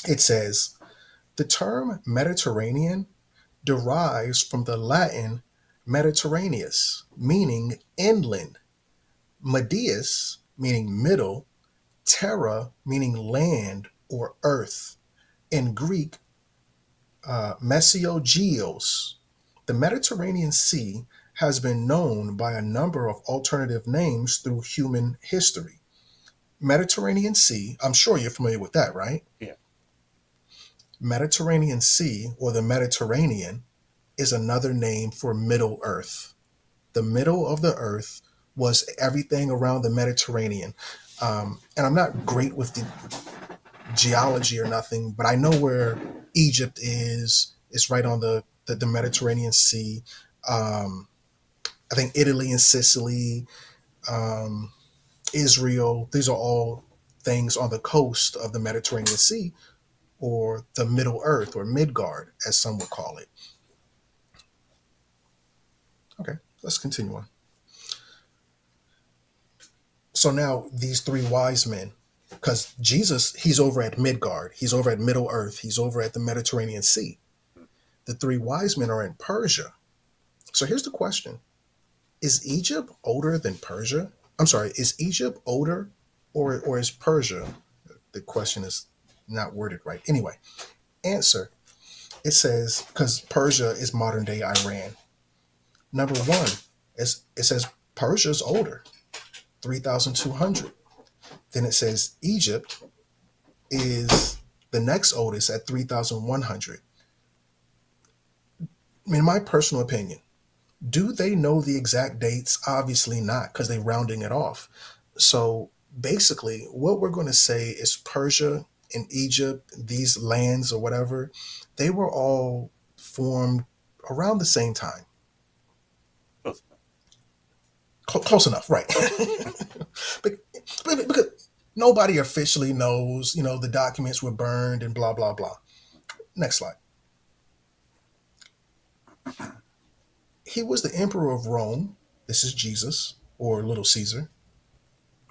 It says the term Mediterranean derives from the Latin Mediterraneus, meaning inland, Medius, meaning middle, terra, meaning land or earth. In Greek, Mesiogeos. The Mediterranean Sea has been known by a number of alternative names through human history. Mediterranean Sea, I'm sure you're familiar with that, right? Yeah. Mediterranean Sea, or the Mediterranean, is another name for Middle Earth. The middle of the earth was everything around the Mediterranean. And I'm not great with the geology or nothing, but I know where Egypt is. It's right on the Mediterranean Sea. Um, I think Italy and Sicily, um, Israel, these are all things on the coast of the Mediterranean Sea, or the Middle Earth, or Midgard, as some would call it. Okay, let's continue on. So now these three wise men, because Jesus, he's over at Midgard, he's over at Middle Earth, he's over at the Mediterranean Sea. The three wise men are in Persia. So here's the question: is Egypt older than Persia? I'm sorry, is Egypt older, or is Persia? The question is not worded right. Anyway, answer. It says, because Persia is modern day Iran. Number one, it says Persia's older, 3,200. Then it says Egypt is the next oldest at 3,100. In my personal opinion, do they know the exact dates? Obviously not, because they're rounding it off. So basically, what we're going to say is Persia and Egypt, these lands or whatever, they were all formed around the same time. Close Close enough, right? but, because nobody officially knows, the documents were burned and blah, blah, blah. Next slide. He was the emperor of Rome. This is Jesus, or Little Caesar.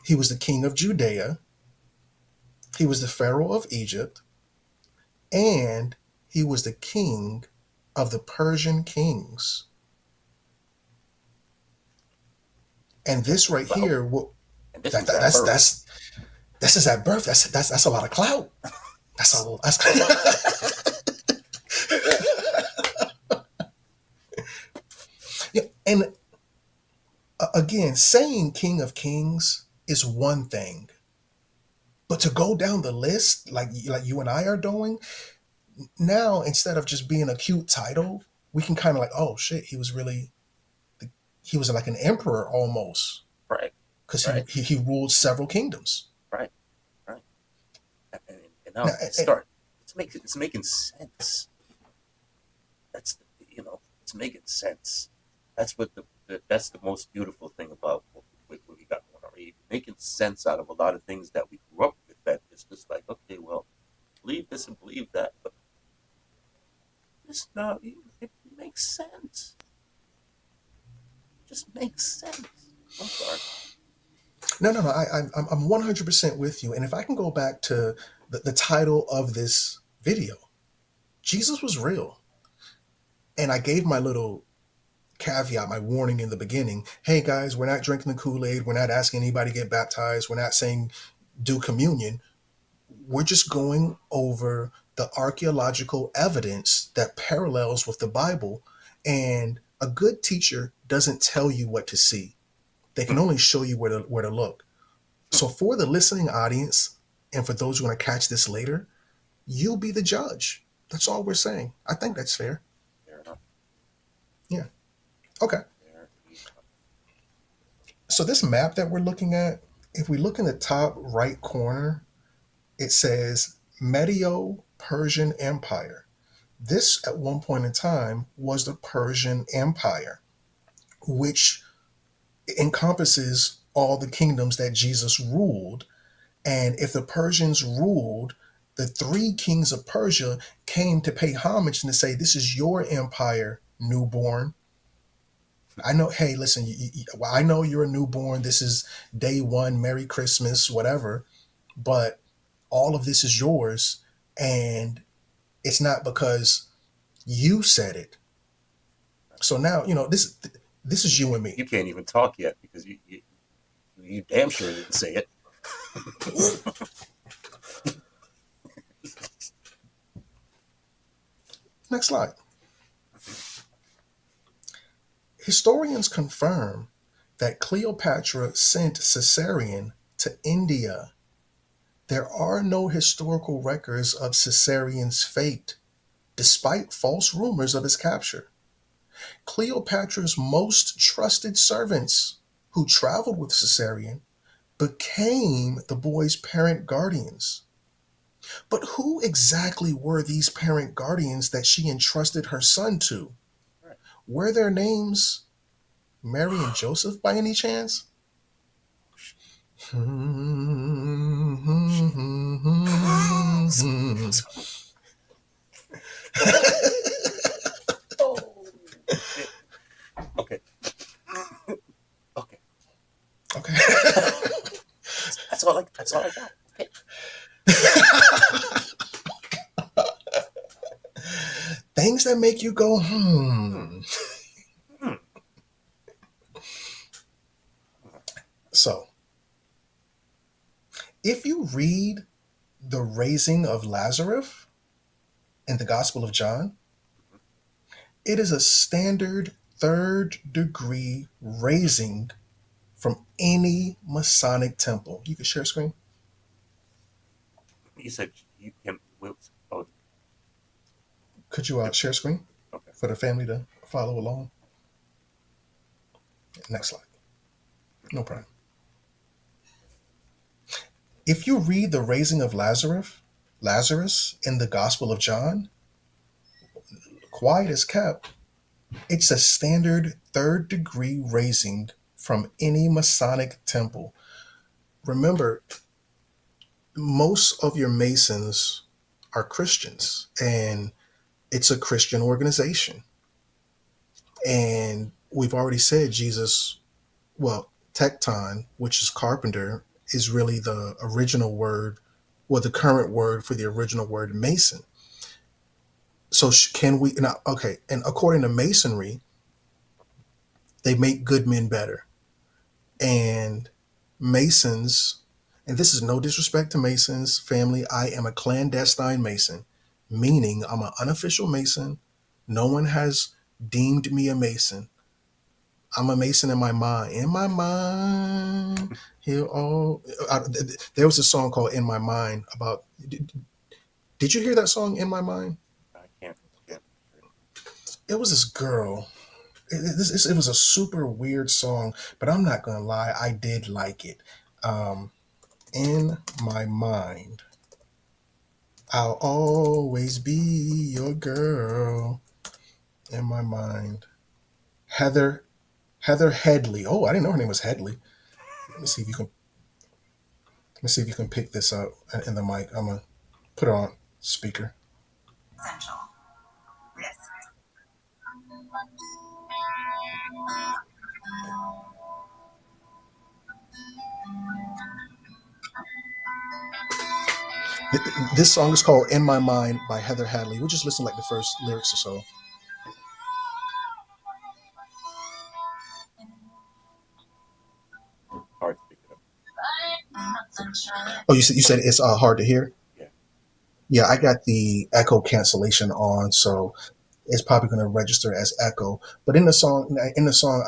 He was the king of Judea. He was the pharaoh of Egypt. And he was the king of the Persian kings. And this right clout. here, And this that, was that, at that's birth. that's this is at birth. That's a lot of clout. That's a that's yeah. And again, saying King of Kings is one thing, but to go down the list like you and I are doing now, instead of just being a cute title, we can kind of like, oh shit, he was like an emperor almost, Right. because Right. he ruled several kingdoms. Right. Right. And Now, now it's making sense. That's it's making sense. That's that's the most beautiful thing about what we got going on. Right? Making sense out of a lot of things that we grew up with. That it's just like, okay, well, believe this and believe that, but this now it makes sense. It just makes sense. I'm sorry. no. I'm 100% with you. And if I can go back to the title of this video, Jesus was real. And I gave my little caveat, my warning in the beginning. Hey guys, we're not drinking the Kool-Aid. We're not asking anybody to get baptized. We're not saying do communion. We're just going over the archaeological evidence that parallels with the Bible. And a good teacher doesn't tell you what to see. They can only show you where to look. So for the listening audience, and for those who are going to catch this later, you be the judge. That's all we're saying. I think that's fair. Fair enough. Yeah. Okay. Fair enough. So this map that we're looking at, if we look in the top right corner, it says Medio Persian Empire. This, at one point in time, was the Persian Empire, which encompasses all the kingdoms that Jesus ruled. And if the Persians ruled, the three kings of Persia came to pay homage and to say, "This is your empire, newborn. I know, hey, listen, well, I know you're a newborn. This is day one, Merry Christmas, whatever. But all of this is yours. And it's not because you said it. So now, this is you and me. You can't even talk yet because you damn sure didn't say it. Next slide. Historians confirm that Cleopatra sent Caesarion to India. There are no historical records of Caesarion's fate, despite false rumors of his capture. Cleopatra's most trusted servants, who traveled with Caesarion, became the boy's parent guardians. But who exactly were these parent guardians that she entrusted her son to? Right. Were their names Mary and Joseph by any chance? Oh, shit. Okay. Okay. Okay. That's all. That's all I got. Okay. Things that make you go, Hmm. hmm. Hmm. So, if you read the raising of Lazarus in the Gospel of John, it is a standard third degree raising from any Masonic temple. You can share screen. You said you him. Whoops. Oh, Could you share screen okay. for the family to follow along? Next slide. No problem. If you read the raising of Lazarus in the Gospel of John, quiet as kept, it's a standard third degree raising from any Masonic temple. Remember, most of your Masons are Christians, and it's a Christian organization. And we've already said Jesus, well, tekton, which is carpenter, is really the original word, well, the current word for the original word Mason. So can we, now, okay, and according to Masonry, they make good men better. And Masons, and this is no disrespect to Masons family, I am a clandestine Mason, meaning I'm an unofficial Mason. No one has deemed me a Mason. I'm a Mason in my mind. In my mind, he'll all. There was a song called "In My Mind" about. Did you hear that song "In My Mind"? I can't. Can't. It was this girl. It was a super weird song, but I'm not gonna lie, I did like it. Um, in my mind, I'll always be your girl. In my mind, Heather Heather Headley. Oh, I didn't know her name was Headley. Let me see if you can. Let me see if you can pick this up in the mic. I'm gonna put it on speaker. Essential. This song is called "In My Mind" by Heather Hadley. We just listen like the first lyrics or so. Oh, you said it's hard to hear. Yeah. Yeah, I got the echo cancellation on, so it's probably going to register as echo. But in the song,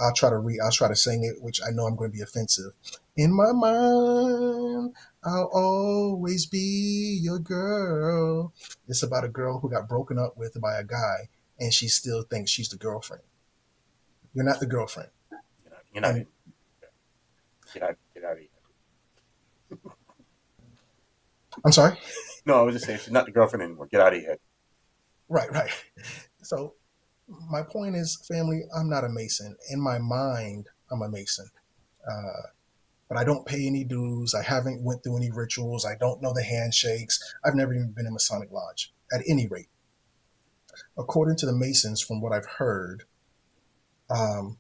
I'll try to sing it, which I know I'm going to be offensive. In my mind, I'll always be your girl. It's about a girl who got broken up with by a guy, and she still thinks she's the girlfriend. You're not the girlfriend. You're not And in. Okay. Get out of here. I'm sorry. No, I was just saying she's not the girlfriend anymore. Get out of here. Right, right. So my point is, family, I'm not a Mason. In my mind, I'm a Mason. Uh, but I don't pay any dues. I haven't went through any rituals. I don't know the handshakes. I've never even been in Masonic Lodge. At any rate, according to the Masons, from what I've heard, um,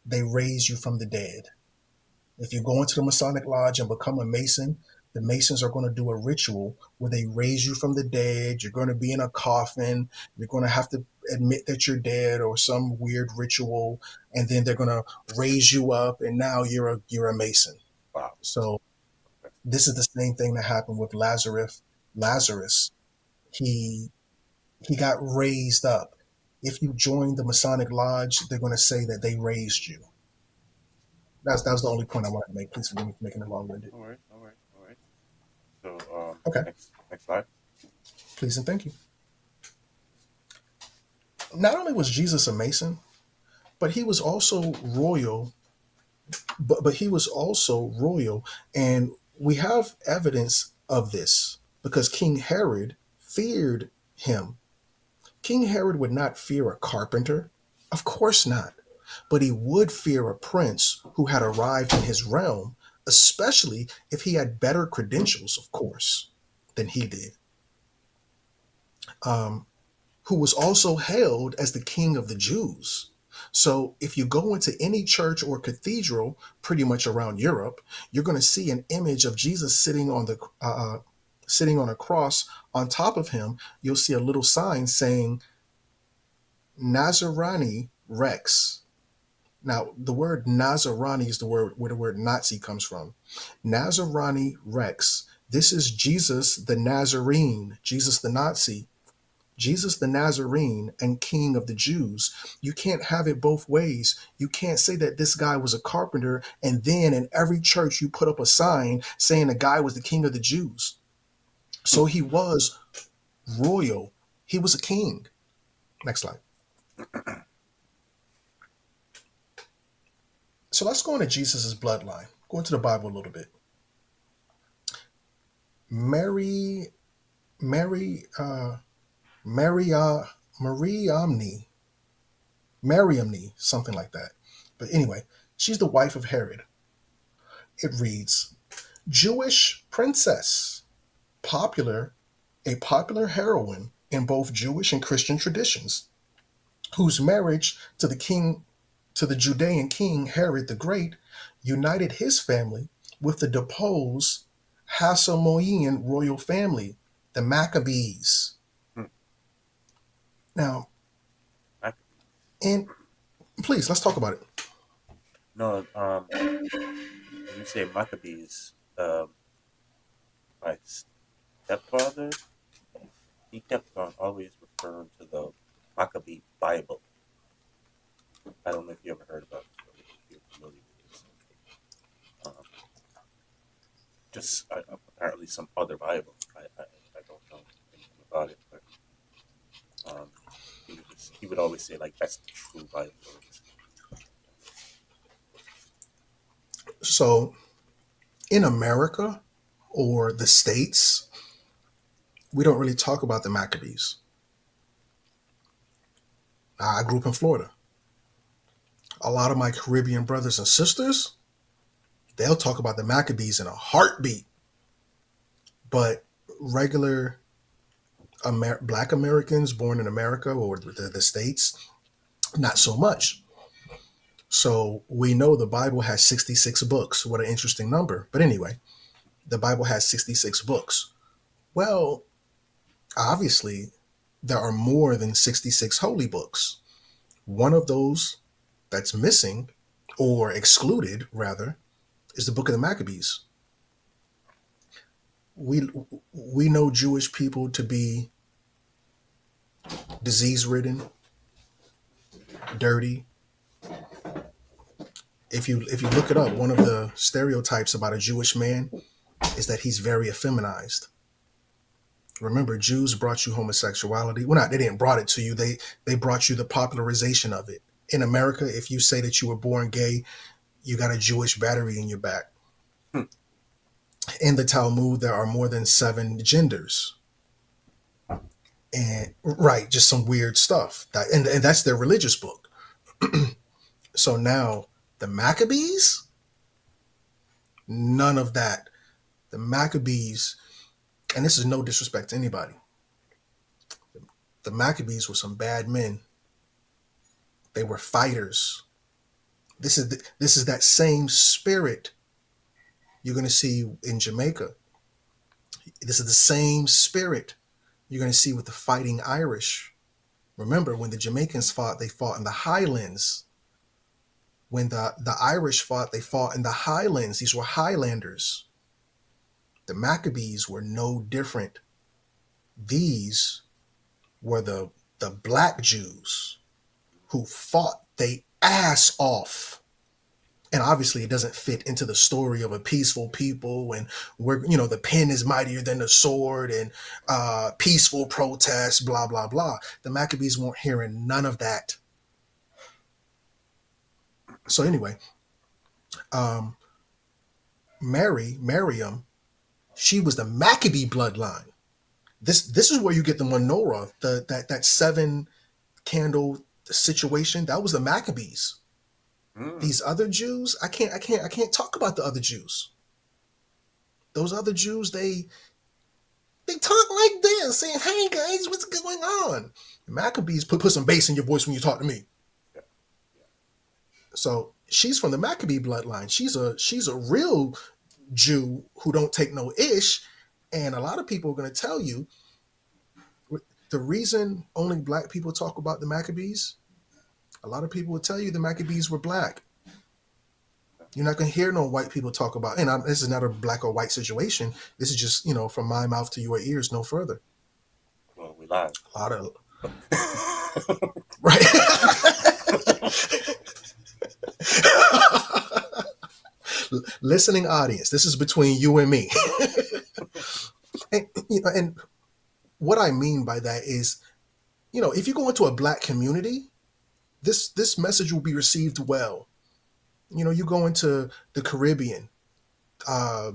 they raise you from the dead. If you go into the Masonic Lodge and become a Mason, the Masons are going to do a ritual where they raise you from the dead. You're going to be in a coffin. You're going to have to admit that you're dead or some weird ritual, and then they're going to raise you up, and now you're a Mason. Wow. So this is the same thing that happened with Lazarus. Lazarus, he he got raised up. If you join the Masonic Lodge, they're going to say that they raised you. That was the only point I wanted to make. Please forgive me for making it long winded. All right. All right. All right. So Okay, next slide. please and thank you. Not only was Jesus a Mason, but he was also royal. But he was also royal, and we have evidence of this because King Herod feared him. King Herod would not fear a carpenter, of course not, but he would fear a prince who had arrived in his realm, especially if he had better credentials, of course, than he did. Um, who was also hailed as the king of the Jews. So if you go into any church or cathedral pretty much around Europe, you're going to see an image of Jesus sitting on a cross. On top of him, you'll see a little sign saying Nazarani Rex. Now, the word Nazarani is the word where the word Nazi comes from. Nazarani Rex. This is Jesus the Nazarene, Jesus the Nazi, Jesus the Nazarene and King of the Jews. You can't have it both ways. You can't say that this guy was a carpenter and then in every church you put up a sign saying the guy was the King of the Jews. So he was royal. He was a king. Next slide. So let's go into Jesus' bloodline. Go into the Bible a little bit. Mary, Mary, Maria, Mariamne, Mariamne, something like that. But anyway, she's the wife of Herod. It reads, Jewish princess, popular, a popular heroine in both Jewish and Christian traditions, whose marriage to the Judean king Herod the Great united his family with the deposed Hasmonean royal family, the Maccabees. Hmm. Now, I, and please let's talk about it. no. When you say Maccabees, my stepfather, he kept on always referring to the Maccabee Bible. I don't know if you ever heard about this, or if you're familiar with this. Um, just apparently some other Bible. I don't know anything about it, but um, he would always say like that's the true Bible. So, in America or the States, we don't really talk about the Maccabees. I grew up in Florida. A lot of my Caribbean brothers and sisters, they'll talk about the Maccabees in a heartbeat. But regular Black Americans born in America or the States, not so much. So we know the Bible has 66 books. What an interesting number. But anyway, the Bible has 66 books. Well, obviously, there are more than 66 holy books. One of those that's missing, or excluded rather, is the book of the Maccabees. we we know Jewish people to be disease ridden, dirty. If you look it up, one of the stereotypes about a Jewish man is that he's very effeminized. Remember, Jews brought you homosexuality. Well, not they didn't brought it to you. They brought you the popularization of it. In America, if you say that you were born gay, you got a Jewish battery in your back. Hmm. In the Talmud, there are more than seven genders, and right, just some weird stuff. And that's their religious book. So now the Maccabees, none of that. The Maccabees, and this is no disrespect to anybody. The Maccabees were some bad men. They were fighters. This is that same spirit you're going to see in Jamaica. This is the same spirit you're going to see with the fighting Irish. Remember, when the Jamaicans fought, they fought in the Highlands. When the Irish fought, they fought in the Highlands. These were Highlanders. The Maccabees were no different. These were the black Jews who fought they ass off. And obviously it doesn't fit into the story of a peaceful people and we're the pen is mightier than the sword and peaceful protests, blah blah blah. The Maccabees weren't hearing none of that. So anyway, um, Miriam, she was the Maccabee bloodline. This is where you get the menorah, that seven candle situation. That was the Maccabees. Mm. These other Jews, I can't talk about the other Jews. Those other Jews, they talk like this, saying, "Hey guys, what's going on?" The Maccabees put some bass in your voice when you talk to me. Yeah. Yeah. So she's from the Maccabee bloodline. She's a real Jew who don't take no ish. And a lot of people are going to tell you the reason only black people talk about the Maccabees. A lot of people will tell you the Maccabees were black. You're not going to hear no white people talk about. And this is not a black or white situation. This is just from my mouth to your ears, no further. Well, we live. A lot of right. Listening audience, this is between you and me. And what I mean by that is, if you go into a black community, this message will be received well. You go into the Caribbean,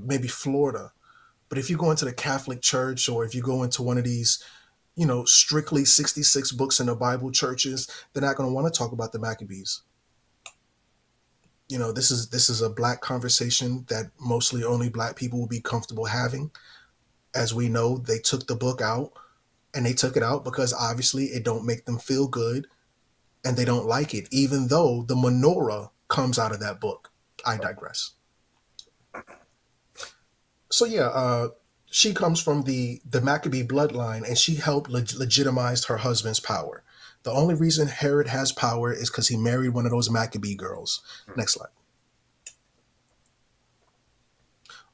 maybe Florida, but if you go into the Catholic Church or if you go into one of these, strictly 66 books in the Bible churches, they're not going to want to talk about the Maccabees. This is a black conversation that mostly only black people will be comfortable having. As we know, they took the book out and they took it out because obviously it don't make them feel good and they don't like it, even though the menorah comes out of that book. I Right. digress. So yeah, she comes from the Maccabee bloodline, and she helped legitimize her husband's power. The only reason Herod has power is because he married one of those Maccabee girls. Mm. Next slide.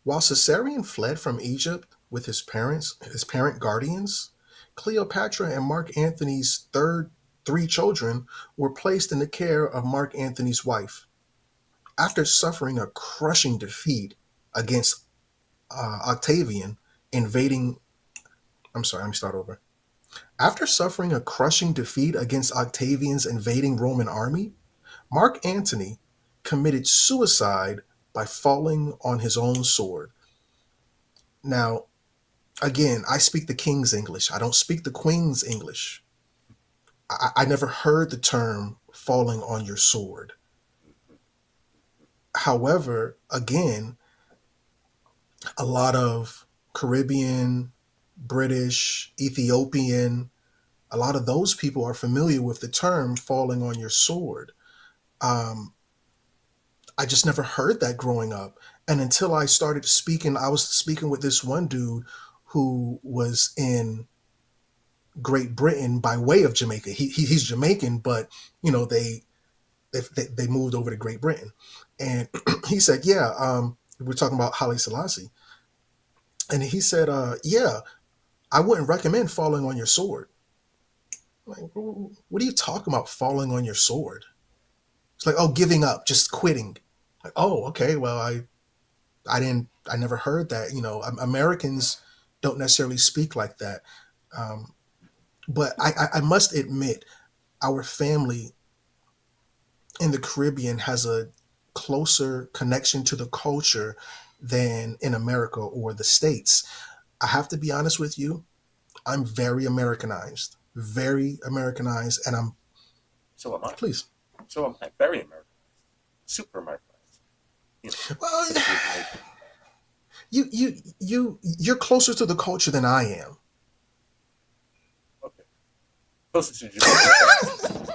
While Caesarion fled from Egypt with his parent guardians, Cleopatra and Mark Antony's three children were placed in the care of Mark Antony's wife. After suffering a crushing defeat against Octavian invading, I'm sorry, let me start over. After suffering a crushing defeat against Octavian's invading Roman army, Mark Antony committed suicide by falling on his own sword. Now, again, I speak the king's English. I don't speak the queen's English. I never heard the term falling on your sword. However, again, a lot of Caribbean, British, Ethiopian, a lot of those people are familiar with the term falling on your sword. Um, I just never heard that growing up. And until I started speaking, I was speaking with this one dude who was in Great Britain by way of Jamaica. He's Jamaican, but they moved over to Great Britain, and he said, "Yeah, we're talking about Haile Selassie." And he said, "Yeah, I wouldn't recommend falling on your sword." I'm like, what are you talking about, falling on your sword? It's like, oh, giving up, just quitting. Like, oh, okay, well, I never heard that. Americans don't necessarily speak like that. Um, but I must admit, our family in the Caribbean has a closer connection to the culture than in America or the States. I have to be honest with you, I'm very Americanized, and I'm, So am I. please. So am I. Very Americanized. Super Americanized. Well, For the Asian nation. you're closer to the culture than I am. Okay. Closest to Jamaican culture.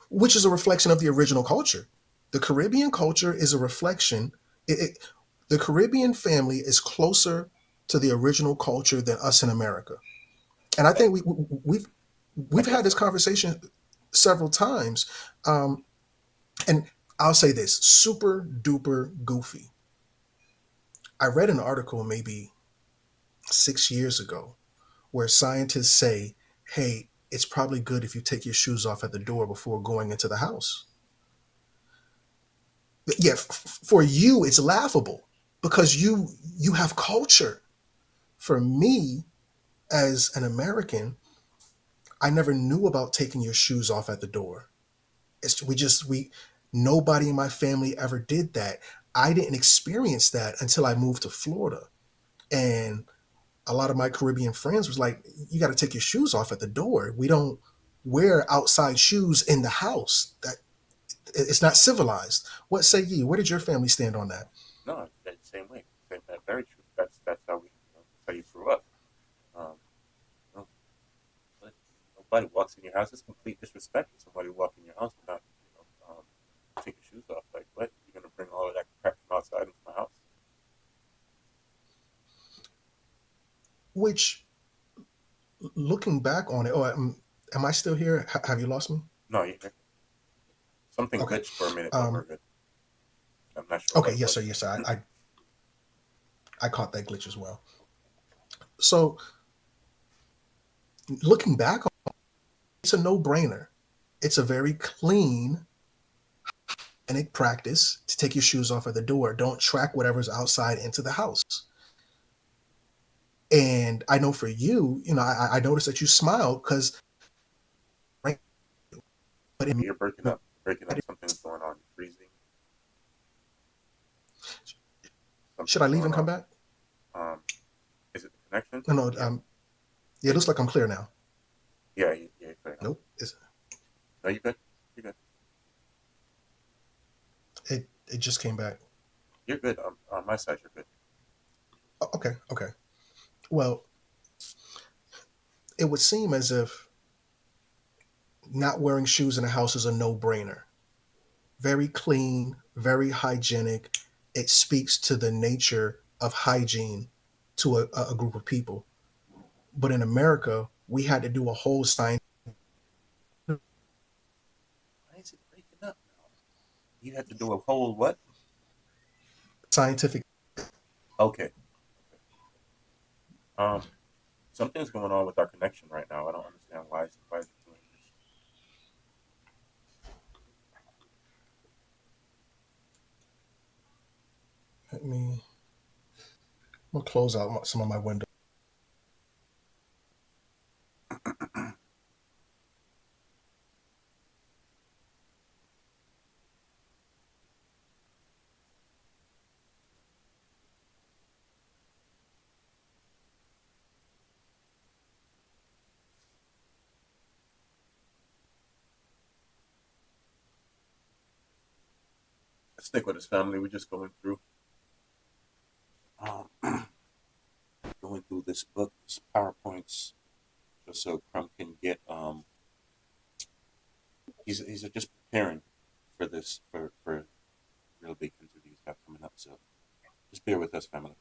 which is a reflection of the original culture. The Caribbean culture is a reflection. The Caribbean family is closer to the original culture than us in America, and I I, think we've I we've had guess this so. conversation several times. Um, and I'll say this: super duper goofy. I read an article maybe 6 years ago where scientists say, "Hey, it's probably good if you take your shoes off at the door before going into the house." Yeah, for you it's laughable because you have culture. For me, as an American, I never knew about taking your shoes off at the door. We nobody in my family ever did that. I didn't experience that until I moved to Florida, and a lot of my Caribbean friends was like, you got to take your shoes off at the door. We don't wear outside shoes in the house. That it's not civilized. What say ye? Where did your family stand on that? No, that same way. Same, that very true. That's how we. That's how you grew up. Um, no, but nobody walks in your house. It's complete disrespect if somebody walk in your house and not, take your shoes off. Like, what? You're gonna bring all of that crap from outside into my house? Which, looking back on it, oh, am I still here? Have you lost me? No, something Okay. glitched for a minute, but we're Um, good. I'm not sure what okay. it Yes, was. sir. Yes, sir. I caught that glitch as well. So looking back, it's a no brainer. It's a very clean and practice to take your shoes off at the door. Don't track whatever's outside into the house. And I know for you, I noticed that you smiled because, but You're breaking up. Breaking up. Something's going on. You're freezing. should Something's I leave going and come on. back? Um, is it the connection? No, no. Yeah. Yeah, it looks like I'm clear now. Yeah. You're clear now. Nope. No, you good. You're good. It just came back. You're good. On my side, you're good. Okay. Okay. Well, it would seem as if not wearing shoes in the house is a no brainer. Very clean, very hygienic. It speaks to the nature of hygiene to a group of people. But in America, we had to do a whole Why is it breaking up now? You had to do a whole what? scientific. Okay. Okay. Something's going on with our connection right now. I don't understand why is it doing this. Let me. I'm gonna close out some of my windows. Stick with his family. We're just going through, um, going through this book, this PowerPoints, just so Crump can get. He's just preparing for this for real big interviews have coming up. So just bear with us, family.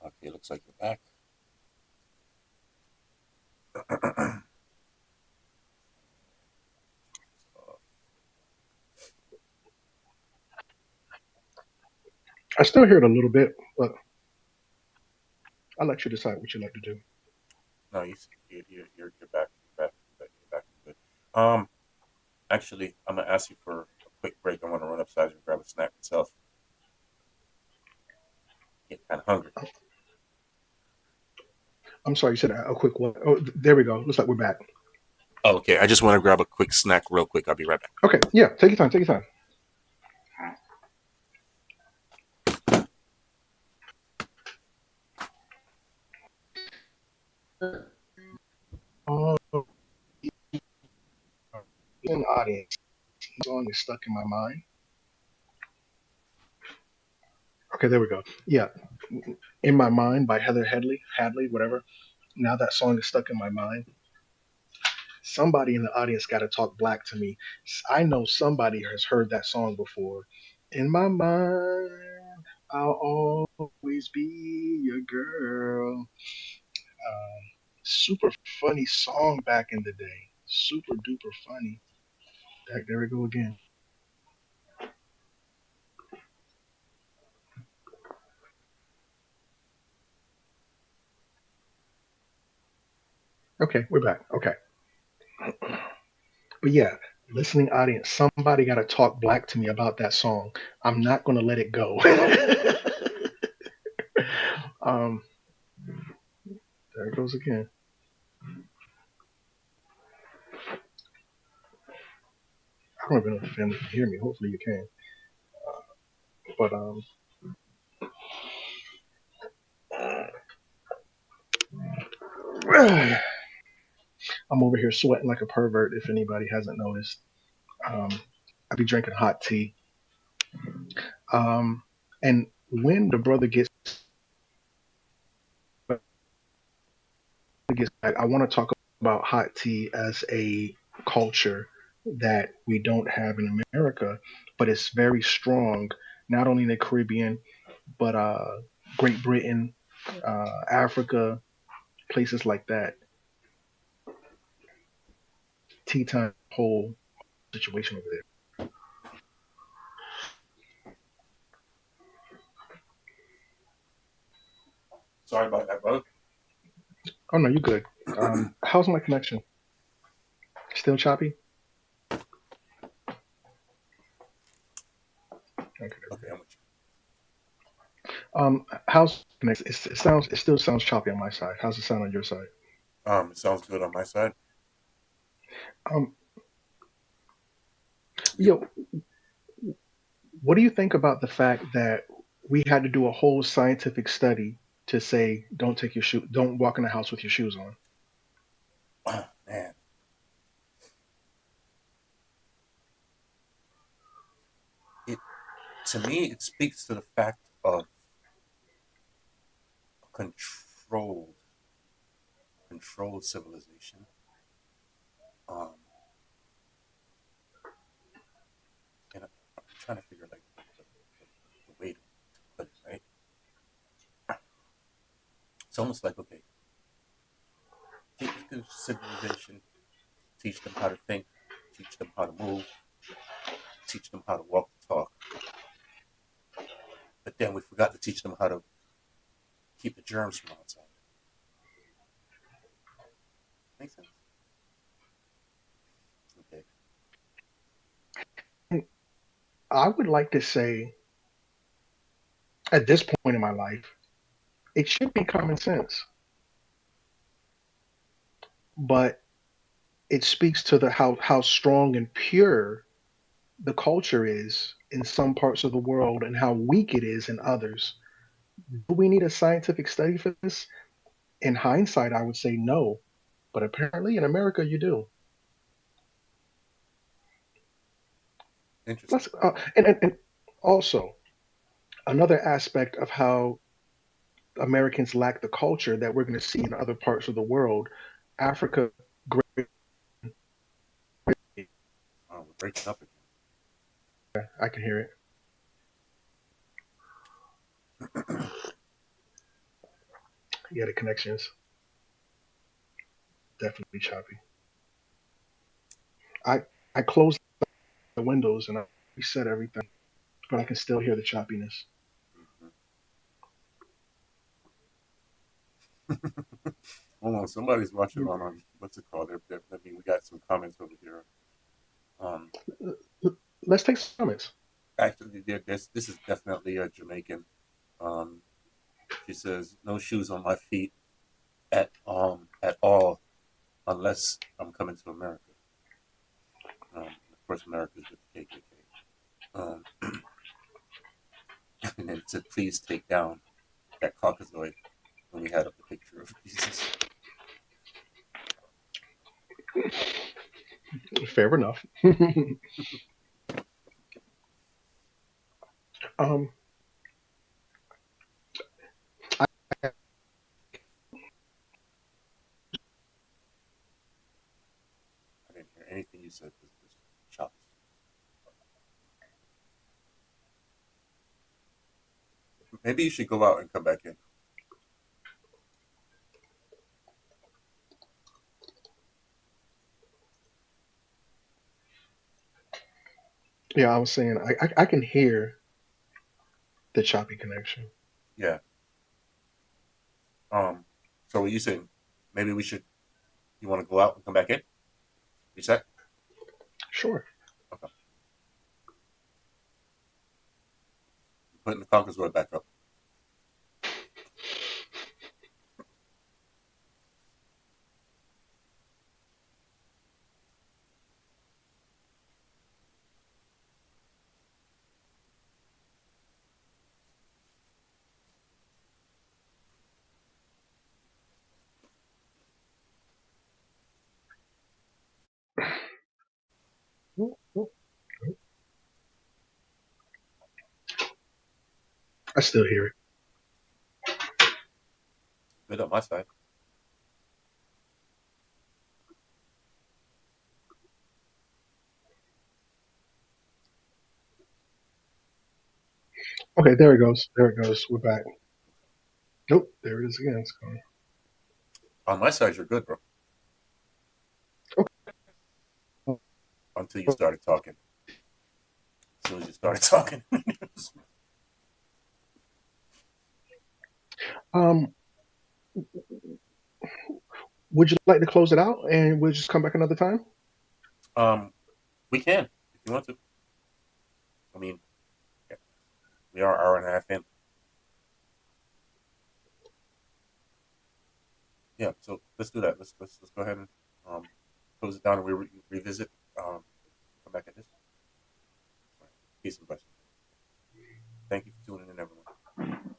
Okay, looks like you're back. I still hear it a little bit, but I'll let you decide what you like to do. No, you're back. You're back. You're back. You're good. Actually, I'm gonna ask you for a quick break. I want to run upstairs and grab a snack myself. Getting kind of hungry. I'm sorry, you said a quick one. Oh, there we go. Looks like we're back. Oh, okay, I just want to grab a quick snack real quick. I'll be right back. Okay, yeah, take your time. Take your time. Oh, in the audience, the song is stuck in my mind. Okay, there we go. Yeah, in my mind by Heather Hadley, whatever. Now that song is stuck in my mind. Somebody in the audience got to talk black to me. I know somebody has heard that song before. In my mind, I'll always be your girl. Um, Super funny song back in the day. Super duper funny. There we go again. Okay, we're back. Okay. But yeah, listening audience, somebody got to talk black to me about that song. I'm not going to let it go. um, there it goes again. I don't even know if the family can hear me. Hopefully you can. But I'm over here sweating like a pervert. If anybody hasn't noticed, um, I be drinking hot tea. Um, and when the brother gets back, I want to talk about hot tea as a culture that we don't have in America, but it's very strong, not only in the Caribbean, but Great Britain, Africa, places like that. Tea time, whole situation over there. Sorry about that, brother. Oh no, you're good. How's my connection? Still choppy? Okay. Okay, I'm with How's connection? It still sounds choppy on my side. How's it sound on your side? you. It sounds good on my side. Um, You, yo, what do you think about the fact that we had to do a whole scientific study to say don't walk in the house with your shoes on? man, it to me it speaks to the fact of controlled controlled civilization. Um, and I'm trying to figure like the way to put it right. It's almost like okay, take this good civilization, teach them how to think, teach them how to move, teach them how to walk the talk. But then we forgot to teach them how to keep the germs from outside. Make sense? Okay. And I would like to say at this point in my life, it should be common sense, but it speaks to the how strong and pure the culture is in some parts of the world and how weak it is in others. Do we need a scientific study for this? In hindsight, I would say no, but apparently in America you do. Interesting. Let's and also another aspect of how Americans lack the culture that we're going to see in other parts of the world. Africa, great. We're breaking up I can hear it. again. Yeah, the connections definitely choppy. I I closed the windows and I reset everything, but I can still hear the choppiness. Hold on, somebody's watching on what's it called? I mean, we got some comments over here. Um, Let's take some comments. Actually, this is definitely a Jamaican. Um, she says, "No shoes on my feet at all unless I'm coming to America." Of course, America is with the KKK. Um, and then it said, "Please take down that Caucasoid." When we had up the picture of Jesus. Fair enough. um, I, I didn't hear anything you said because it was chopped. Maybe you should go out and come back in. yeah, I was saying I can hear the choppy connection. Yeah. So what you saying? Maybe we should. You want to go out and come back in? Reset. Sure. Okay. I'm putting the Caucasoid back up. I still hear it. Good on my side. Okay, there it goes. There it goes. We're back. Nope, there it is again. It's gone. On my side, you're good, bro. Okay. Until you started talking. As soon as you started talking. Um, would you like to close it out and we'll just come back another time? um, we can if you want to. I mean, yeah, we are an hour and a half in. Yeah, so let's do that. Let's go ahead and close it down and we revisit. Come back at this. All right. Peace and blessings. Thank you for tuning in, everyone.